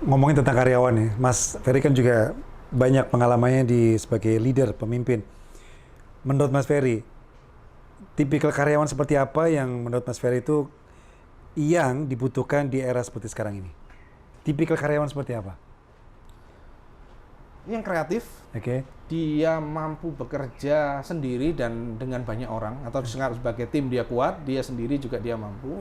Ngomongin tentang karyawan nih, Mas Ferry kan juga banyak pengalamannya sebagai leader, pemimpin. Menurut Mas Ferry, tipikal karyawan seperti apa yang menurut Mas Ferry itu yang dibutuhkan di era seperti sekarang ini? Tipikal karyawan seperti apa? Yang kreatif, dia mampu bekerja sendiri dan dengan banyak orang, atau sebagai tim dia kuat, dia sendiri juga dia mampu.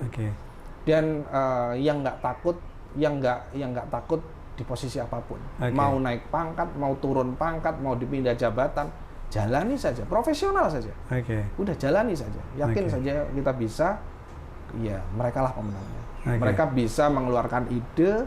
Dan yang nggak takut, yang nggak takut di posisi apapun. Mau naik pangkat, mau turun pangkat, mau dipindah jabatan, jalani saja, profesional saja. Udah jalani saja, yakin saja kita bisa. Ya, mereka lah pemenangnya. Mereka bisa mengeluarkan ide.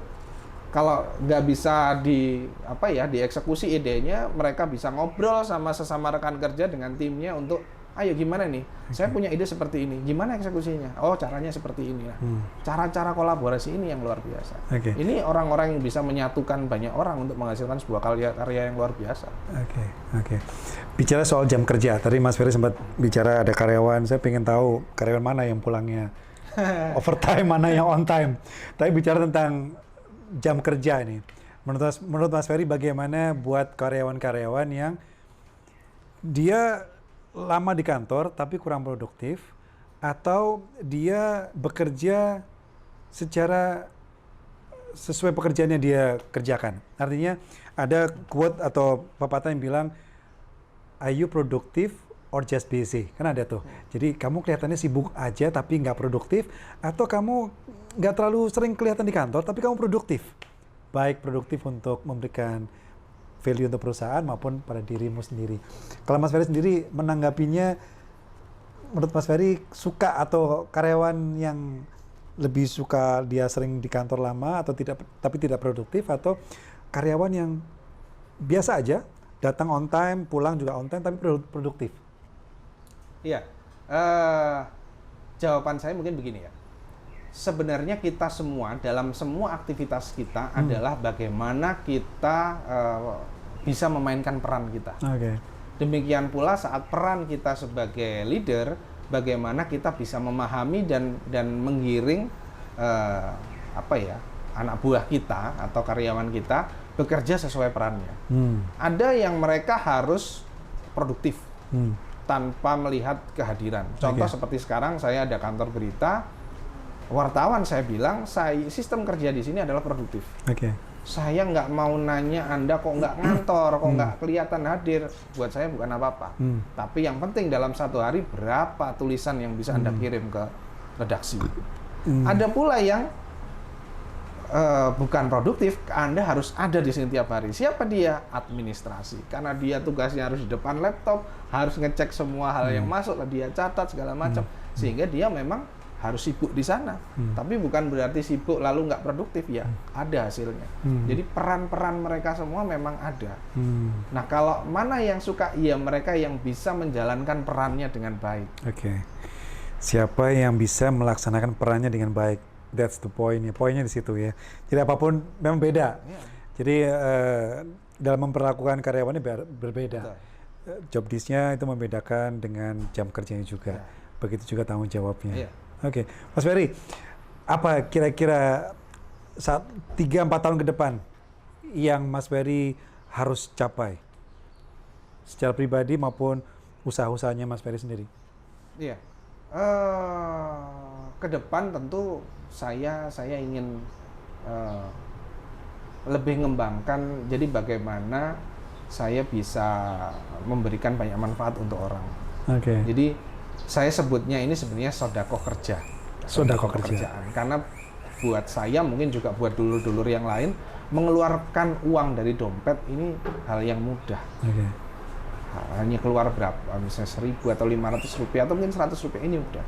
Kalau nggak bisa dieksekusi idenya, mereka bisa ngobrol sama sesama rekan kerja dengan timnya untuk, ayo gimana nih, saya punya ide seperti ini, gimana eksekusinya? Oh, caranya seperti ini. Nah, cara-cara kolaborasi ini yang luar biasa. Ini orang-orang yang bisa menyatukan banyak orang untuk menghasilkan sebuah karya yang luar biasa. Bicara soal jam kerja, tadi Mas Ferry sempat bicara ada karyawan, saya pengen tahu karyawan mana yang pulangnya overtime, mana yang on time. Tapi bicara tentang jam kerja ini, menurut Mas Ferry bagaimana buat karyawan-karyawan yang dia lama di kantor tapi kurang produktif, atau dia bekerja secara sesuai pekerjaan yang dia kerjakan. Artinya ada quote atau pepatah yang bilang, are you productive or just busy? Kan ada tuh. Jadi kamu kelihatannya sibuk aja tapi nggak produktif, atau kamu nggak terlalu sering kelihatan di kantor tapi kamu produktif. Baik produktif untuk memberikan value untuk perusahaan maupun pada dirimu sendiri. Kalau Mas Ferry sendiri menanggapinya, menurut Mas Ferry suka atau karyawan yang lebih suka dia sering di kantor lama atau tidak, tapi tidak produktif, atau karyawan yang biasa aja, datang on time, pulang juga on time tapi produktif? Iya, jawaban saya mungkin begini ya. Sebenarnya kita semua dalam semua aktivitas kita adalah bagaimana kita bisa memainkan peran kita. Demikian pula saat peran kita sebagai leader, bagaimana kita bisa memahami dan menggiring anak buah kita atau karyawan kita bekerja sesuai perannya. Ada yang mereka harus produktif tanpa melihat kehadiran. Contoh seperti sekarang saya ada kantor berita, wartawan saya bilang, sistem kerja di sini adalah produktif. Saya nggak mau nanya Anda kok nggak ngantor, kok nggak kelihatan hadir. Buat saya bukan apa-apa. Tapi yang penting dalam satu hari berapa tulisan yang bisa Anda kirim ke redaksi. Ada pula yang bukan produktif, Anda harus ada di sini tiap hari. Siapa dia? Administrasi. Karena dia tugasnya harus di depan laptop, harus ngecek semua hal yang masuk, dia catat segala macam. Sehingga dia memang harus sibuk di sana. Tapi bukan berarti sibuk lalu nggak produktif, ya ada hasilnya. Jadi peran-peran mereka semua memang ada. Nah, kalau mana yang suka, ya mereka yang bisa menjalankan perannya dengan baik. Siapa yang bisa melaksanakan perannya dengan baik? That's the point. Poinnya di situ ya. Jadi apapun memang beda. Jadi dalam memperlakukan karyawannya berbeda. Job desk-nya itu membedakan dengan jam kerjanya juga. Begitu juga tanggung jawabnya. Mas Ferry, apa kira-kira 3-4 tahun ke depan yang Mas Ferry harus capai secara pribadi maupun usaha-usahanya Mas Ferry sendiri? Ke depan tentu saya ingin lebih mengembangkan, jadi bagaimana saya bisa memberikan banyak manfaat untuk orang. Oke. Jadi saya sebutnya ini sebenarnya sedekah kerja. Sedekah kerja. Pekerjaan. Karena buat saya, mungkin juga buat dulur-dulur yang lain, mengeluarkan uang dari dompet ini hal yang mudah. Oke. Hanya keluar berapa, misalnya 1.000 atau 500 rupiah atau mungkin 100 rupiah, ini mudah.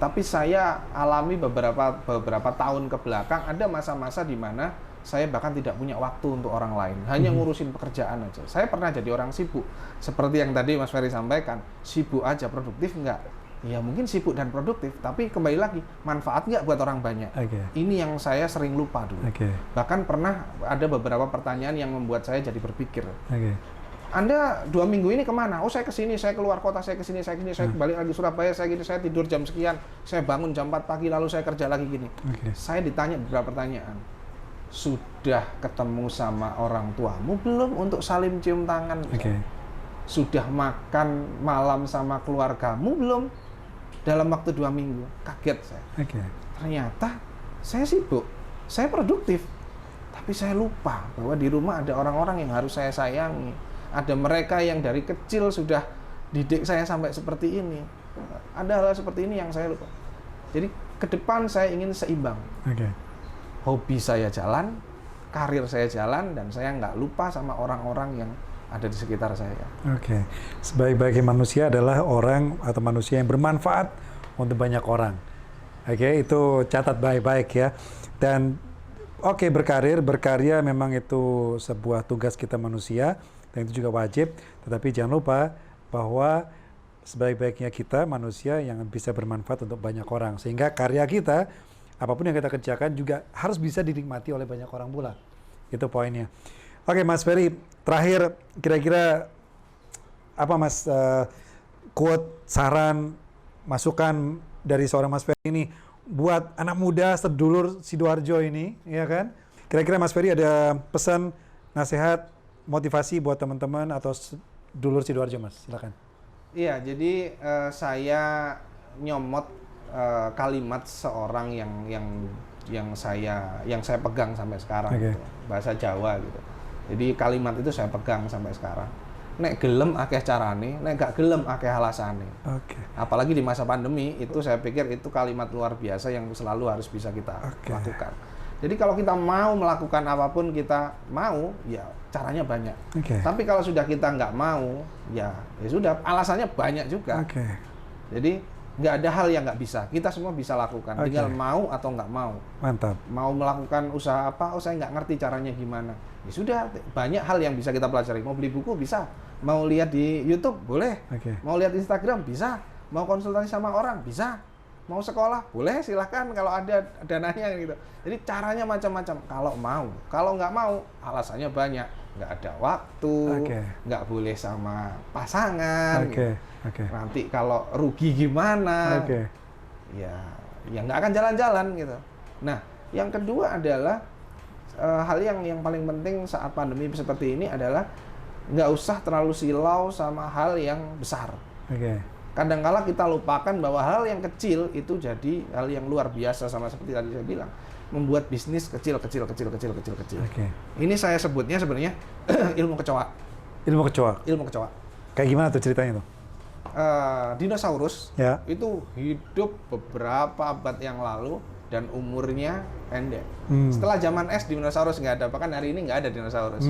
Tapi saya alami beberapa tahun ke belakang, ada masa-masa di mana saya bahkan tidak punya waktu untuk orang lain, hanya ngurusin pekerjaan aja. Saya pernah jadi orang sibuk, seperti yang tadi Mas Ferry sampaikan, sibuk aja, produktif enggak? Ya mungkin sibuk dan produktif, tapi kembali lagi, manfaat nggak buat orang banyak? Ini yang saya sering lupa dulu. Bahkan pernah ada beberapa pertanyaan yang membuat saya jadi berpikir. Anda 2 minggu ini kemana? Oh saya kesini, saya keluar kota, saya kesini, saya kembali lagi Surabaya, saya gini, saya tidur jam sekian, saya bangun jam 4 pagi, lalu saya kerja lagi gini. Saya ditanya beberapa pertanyaan. Sudah ketemu sama orang tuamu belum untuk salim cium tangan? Sudah makan malam sama keluargamu belum dalam waktu 2 minggu? Kaget saya. Ternyata saya sibuk, saya produktif, tapi saya lupa bahwa di rumah ada orang-orang yang harus saya sayangi. Ada mereka yang dari kecil sudah didik saya sampai seperti ini. Ada hal seperti ini yang saya lupa. Jadi ke depan saya ingin seimbang. Hobi saya jalan, karir saya jalan, dan saya nggak lupa sama orang-orang yang ada di sekitar saya. Sebaik-baiknya manusia adalah orang atau manusia yang bermanfaat untuk banyak orang. Itu catat baik-baik ya. Dan berkarya memang itu sebuah tugas kita manusia, dan itu juga wajib. Tetapi jangan lupa bahwa sebaik-baiknya kita manusia yang bisa bermanfaat untuk banyak orang. Sehingga karya kita, apapun yang kita kerjakan juga harus bisa dinikmati oleh banyak orang pula. Itu poinnya. Oke, Mas Ferry, terakhir kira-kira apa Mas quote, saran, masukan dari seorang Mas Ferry ini buat anak muda sedulur Sidoarjo ini, ya kan? Kira-kira Mas Ferry ada pesan, nasihat, motivasi buat teman-teman atau sedulur Sidoarjo, Mas? Silakan. Iya, jadi saya nyomot kalimat seorang yang saya pegang sampai sekarang, gitu. Bahasa Jawa gitu. Jadi kalimat itu saya pegang sampai sekarang. Nek gelem akeh carane, nek gak gelem akeh alasane. Apalagi di masa pandemi itu, saya pikir itu kalimat luar biasa yang selalu harus bisa kita lakukan. Jadi kalau kita mau melakukan apapun, kita mau, ya caranya banyak. Tapi kalau sudah kita nggak mau, ya sudah, alasannya banyak juga. Jadi nggak ada hal yang nggak bisa, kita semua bisa lakukan. Tinggal mau atau nggak mau. Mantap. Mau melakukan usaha apa? Oh saya nggak ngerti caranya gimana. Ya sudah, banyak hal yang bisa kita pelajari. Mau beli buku bisa, mau lihat di YouTube boleh, mau lihat Instagram bisa, mau konsultasi sama orang bisa, mau sekolah boleh, silahkan kalau ada dananya gitu. Jadi caranya macam-macam kalau mau. Kalau nggak mau, alasannya banyak. Nggak ada waktu, nggak boleh sama pasangan. Gitu. Nanti kalau rugi gimana? Ya nggak akan jalan-jalan gitu. Nah, yang kedua adalah hal yang paling penting saat pandemi seperti ini adalah nggak usah terlalu silau sama hal yang besar. Kadang-kala kita lupakan bahwa hal yang kecil itu jadi hal yang luar biasa, sama seperti tadi saya bilang, membuat bisnis kecil. Ini saya sebutnya sebenarnya ilmu kecoa. Ilmu kecoa. Kayak gimana tuh ceritanya tuh? Dinosaurus itu hidup beberapa abad yang lalu dan umurnya pendek. Setelah zaman es, dinosaurus nggak ada, bahkan hari ini nggak ada dinosaurus.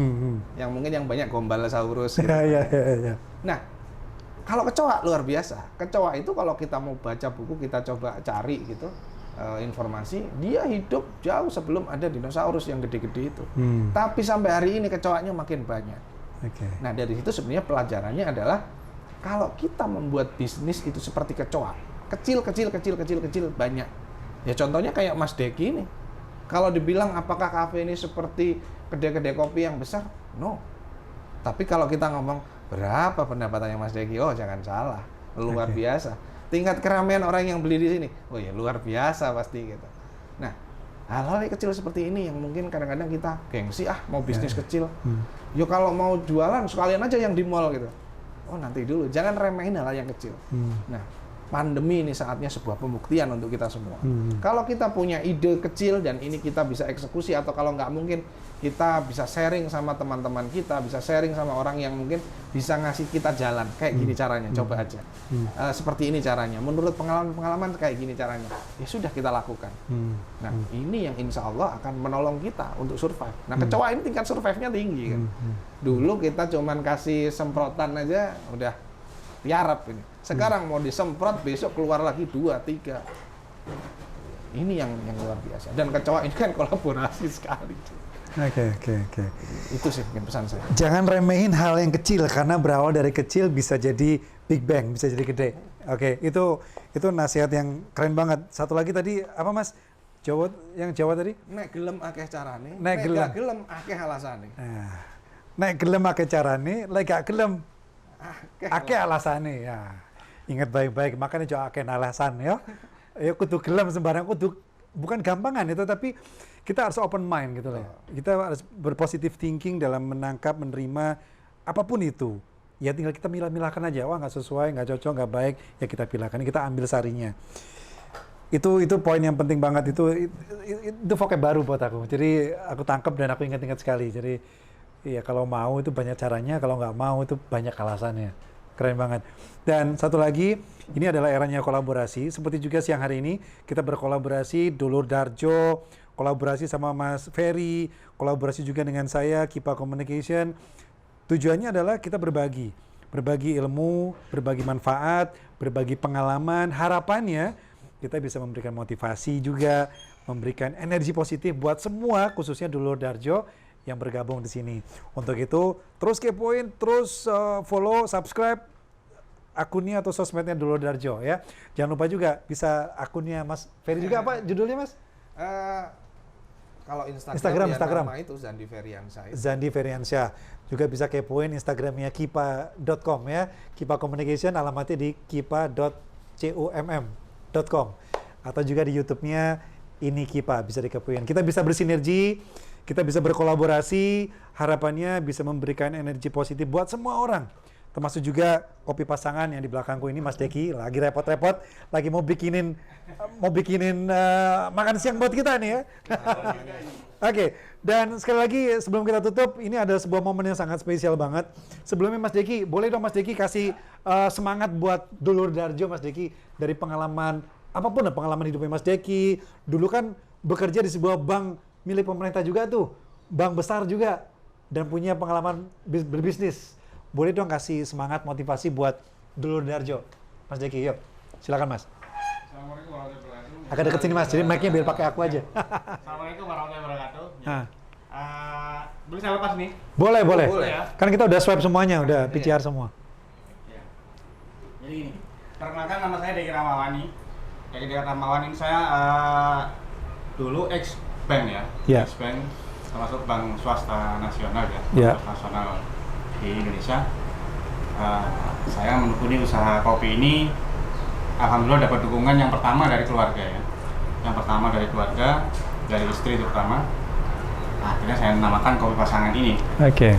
Yang mungkin yang banyak Gombalosaurus. Gitu. Nah, kalau kecoa luar biasa. Kecoa itu kalau kita mau baca buku, kita coba cari gitu informasi, dia hidup jauh sebelum ada dinosaurus yang gede-gede itu. Tapi sampai hari ini kecoanya makin banyak. Nah, dari situ sebenarnya pelajarannya adalah kalau kita membuat bisnis itu seperti kecoa, kecil banyak. Ya contohnya kayak Mas Deki ini. Kalau dibilang apakah kafe ini seperti kedai-kedai kopi yang besar? No. Tapi kalau kita ngomong berapa pendapatannya Mas Deki? Oh, jangan salah. Luar biasa. Tingkat keramaian orang yang beli di sini. Oh ya, luar biasa pasti gitu. Nah, hal-hal yang kecil seperti ini yang mungkin kadang-kadang kita gengsi, mau bisnis kecil. Yo kalau mau jualan sekalian aja yang di mall gitu. Oh, nanti dulu. Jangan remehin hal yang kecil. Nah, pandemi ini saatnya sebuah pembuktian untuk kita semua. Kalau kita punya ide kecil dan ini kita bisa eksekusi, atau kalau nggak mungkin kita bisa sharing sama teman-teman kita, bisa sharing sama orang yang mungkin bisa ngasih kita jalan. Kayak gini caranya, coba aja. Seperti ini caranya. Menurut pengalaman kayak gini caranya. Ya sudah kita lakukan. Nah, ini yang insya Allah akan menolong kita untuk survive. Nah, kecoa ini tingkat survive-nya tinggi kan. Dulu kita cuman kasih semprotan aja udah tiarap ini. Sekarang mau disemprot, besok keluar lagi 2, 3. Ini yang luar biasa. Dan kecoa ini kan kolaborasi sekali. Oke. Itu sih mungkin pesan saya. Jangan remehin hal yang kecil, karena berawal dari kecil bisa jadi big bang, bisa jadi gede. Oke, itu nasihat yang keren banget. Satu lagi tadi apa Mas? Jawa tadi? Nek gelem akeh carane, Nek gelem. gak gelem akeh alasane. Nek gelem akeh carane, lek gak gelem akeh alasane. Ya. Ingat baik-baik, makanya jangan akeh alasan ya. Ya kudu gelem sembarang, kudu bukan gampangan itu, tapi kita harus open mind gitu loh. Kita harus berpositif thinking dalam menangkap, menerima apapun itu. Ya tinggal kita milah-milahkan aja, wah nggak sesuai, nggak cocok, nggak baik, ya kita pilahkan, kita ambil sarinya. Itu poin yang penting banget, itu vocab baru buat aku. Jadi aku tangkap dan aku ingat-ingat sekali. Jadi ya kalau mau itu banyak caranya, kalau nggak mau itu banyak alasannya. Keren banget. Dan satu lagi, ini adalah eranya kolaborasi. Seperti juga siang hari ini, kita berkolaborasi, Dulur Darjo, kolaborasi sama Mas Ferry, kolaborasi juga dengan saya, Kipa Communication. Tujuannya adalah kita berbagi ilmu, berbagi manfaat, berbagi pengalaman. Harapannya kita bisa memberikan motivasi juga, memberikan energi positif buat semua, khususnya Dulur Darjo yang bergabung di sini. Untuk itu, terus kepoin, terus follow, subscribe akunnya atau sosmednya Dulur Darjo ya. Jangan lupa juga bisa akunnya Mas Ferry juga, apa judulnya Mas? Kalau Instagram. Nama itu Zandi Feriansyah. Zandi Feriansyah. Juga bisa kepoin Instagramnya kipa.com ya. Kipa Communication, alamatnya di kipa.com. Atau juga di YouTube-nya ini Kipa, bisa dikepoin. Kita bisa bersinergi, kita bisa berkolaborasi, harapannya bisa memberikan energi positif buat semua orang. Termasuk juga kopi pasangan yang di belakangku ini, Mas Deki, lagi repot-repot, lagi mau bikinin makan siang buat kita nih ya. Oke, dan sekali lagi sebelum kita tutup, ini ada sebuah momen yang sangat spesial banget. Sebelumnya Mas Deki, boleh dong Mas Deki kasih semangat buat Dulur Darjo, Mas Deki, dari pengalaman, apapun pengalaman hidupnya Mas Deki. Dulu kan bekerja di sebuah bank milik pemerintah juga tuh, bank besar juga, dan punya pengalaman berbisnis. Boleh dong kasih semangat, motivasi buat Dulur Darjo, Mas Deki, yuk, silakan Mas. Assalamualaikum warahmatullahi wabarakatuh. Agak deket sini Mas, jadi mic-nya biar pakai aku aja. Assalamualaikum warahmatullahi wabarakatuh. Boleh saya lepas nih? Boleh. Boleh ya? Kan kita udah swipe semuanya, udah PCR semua. Ya. Jadi ini, perkenalkan nama saya Deki Ramawani. Deki Ramawani ini saya dulu ex-bank ya. Yeah. Ex-bank, termasuk bank swasta nasional ya. Yeah. Nasional di Indonesia. Saya menekuni usaha kopi ini, alhamdulillah dapat dukungan yang pertama dari keluarga ya. Yang pertama dari keluarga, dari istri terutama. Akhirnya saya namakan kopi pasangan ini. Oke.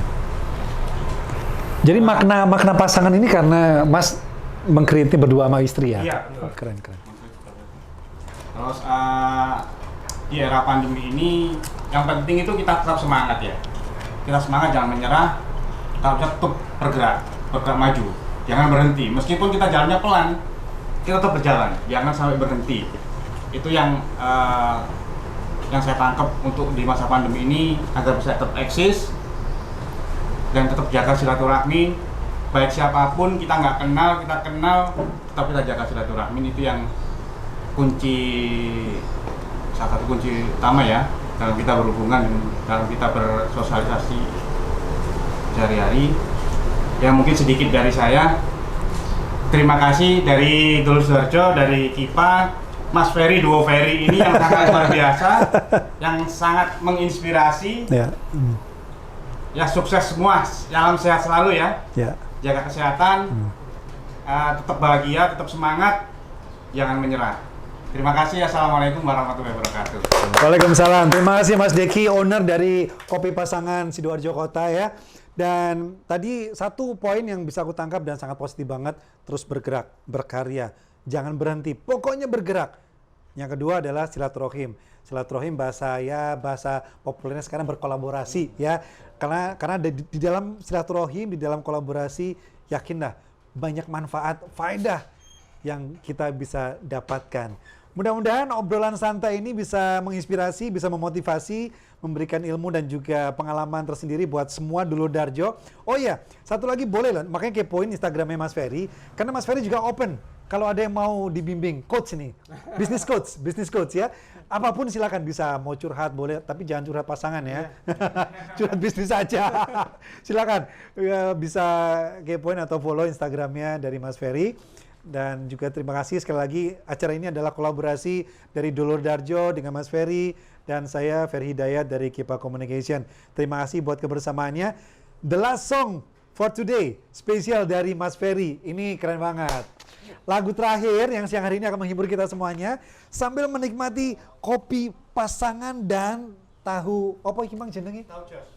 Jadi makna pasangan ini karena Mas mengkreatifnya berdua sama istri ya? Iya. Oh, keren. Terus di era pandemi ini, yang penting itu kita tetap semangat ya. Kita semangat, jangan menyerah. Kita harus tetap bergerak maju. Jangan berhenti. Meskipun kita jalannya pelan, kita tetap berjalan. Jangan sampai berhenti. Itu yang saya tangkap untuk di masa pandemi ini, agar bisa tetap eksis dan tetap jaga silaturahmi. Baik siapapun, kita nggak kenal, kita kenal, tetap kita jaga silaturahmi. Itu yang salah satu kunci utama ya dalam kita berhubungan, dalam kita bersosialisasi sehari-hari. Ya mungkin sedikit dari saya. Terima kasih dari Dulur Darjo, dari Kipa, Mas Ferry, duo Ferry ini yang sangat luar biasa, yang sangat menginspirasi. Ya. Ya sukses semua, salam sehat selalu ya. Ya. Jaga kesehatan, tetap bahagia, tetap semangat, jangan menyerah. Terima kasih. Assalamualaikum warahmatullahi wabarakatuh. Waalaikumsalam. Terima kasih Mas Deki, owner dari Kopi Pasangan Sidoarjo Kota ya. Dan tadi satu poin yang bisa aku tangkap dan sangat positif banget, terus bergerak, berkarya. jangan berhenti, pokoknya bergerak. Yang kedua adalah silaturahim. Silaturahim bahasa populernya sekarang berkolaborasi ya. Karena di dalam silaturahim, di dalam kolaborasi, yakinlah banyak manfaat, faedah yang kita bisa dapatkan. Mudah-mudahan obrolan santai ini bisa menginspirasi, bisa memotivasi, memberikan ilmu dan juga pengalaman tersendiri buat semua dulur Darjo. Oh iya, satu lagi boleh loh, makanya kepoin Instagramnya Mas Ferry, karena Mas Ferry juga open. Kalau ada yang mau dibimbing, coach nih, business coach ya. Apapun silakan, bisa mau curhat boleh, tapi jangan curhat pasangan ya. Curhat bisnis aja. Silakan ya, bisa kepoin atau follow Instagramnya dari Mas Ferry. Dan juga terima kasih sekali lagi, acara ini adalah kolaborasi dari Dulur Darjo dengan Mas Ferry dan saya Ferry Hidayat dari Kipa Communication. Terima kasih buat kebersamaannya. The last song for today, spesial dari Mas Ferry. Ini keren banget. Lagu terakhir yang siang hari ini akan menghibur kita semuanya sambil menikmati kopi pasangan dan tahu apa iki Mang jenenge?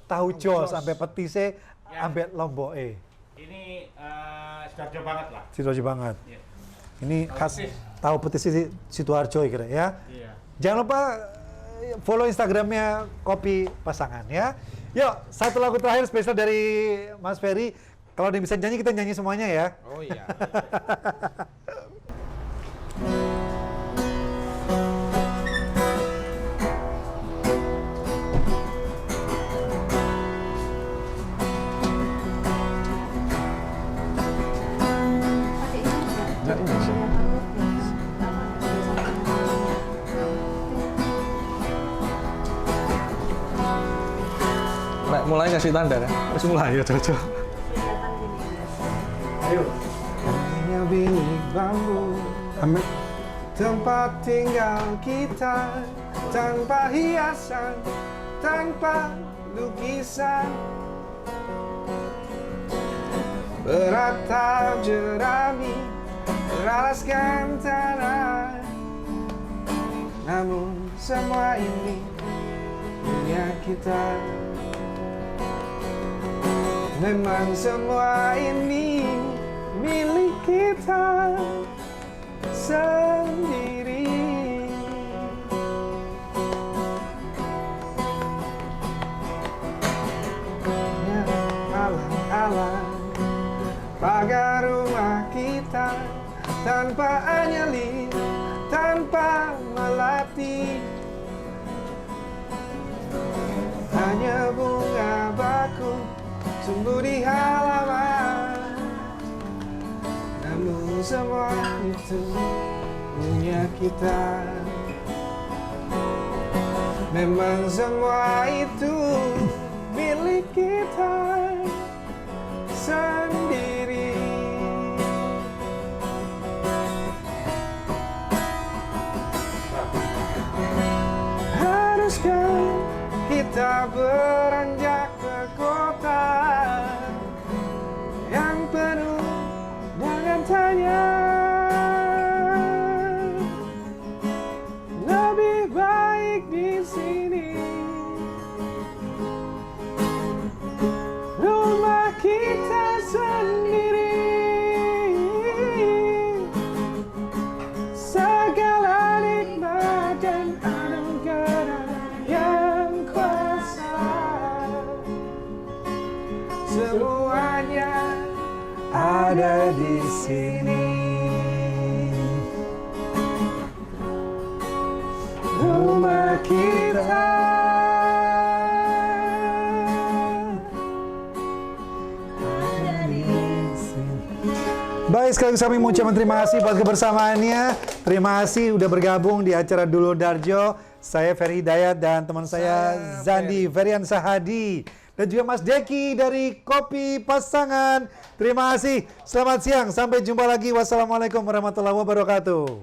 Tahu jos sampai petise sampai lomboke. Ini Sidoarjo banget lah. Sidoarjo banget. Iya. Ini khas tahu petis Sidoarjo kira ya. Iya. Jangan lupa follow Instagramnya Kopi Pasangan ya. Yuk, satu lagu terakhir spesial dari Mas Ferry. Kalau ada yang bisa nyanyi, kita nyanyi semuanya ya. Oh iya. Mulai ngasih tanda kan? Harus mulai ya, cocok. Ayo. Hanya bilik bambu, tempat tinggal kita, tanpa hiasan, tanpa lukisan, beratap jerami, beralaskan tanah. Namun semua ini dunia kita. Memang semua ini milik kita sendiri. Ya, alam-alam pagar rumah kita tanpa anyeli, tanpa melati, hanya bunga bakung tumbuh di halaman. Namun semua itu punya kita. Memang semua itu milik kita sendiri. Haruskah kita beranjak ke kota yang penuh dengan tanya? Lebih baik di sini, rumah kita sendiri. Segala nikmat dan anugerah yang kuasa, semuanya ada di sini. Rumah kita. Baik, sekali lagi kami mengucapkan terima kasih buat kebersamaannya. Terima kasih udah bergabung di acara Dulur Darjo. Saya Ferry Hidayat dan teman saya Zandi Feryansah Hadi. Dan juga Mas Deki dari Kopi Pasangan. Terima kasih. Selamat siang. Sampai jumpa lagi. Wassalamualaikum warahmatullahi wabarakatuh.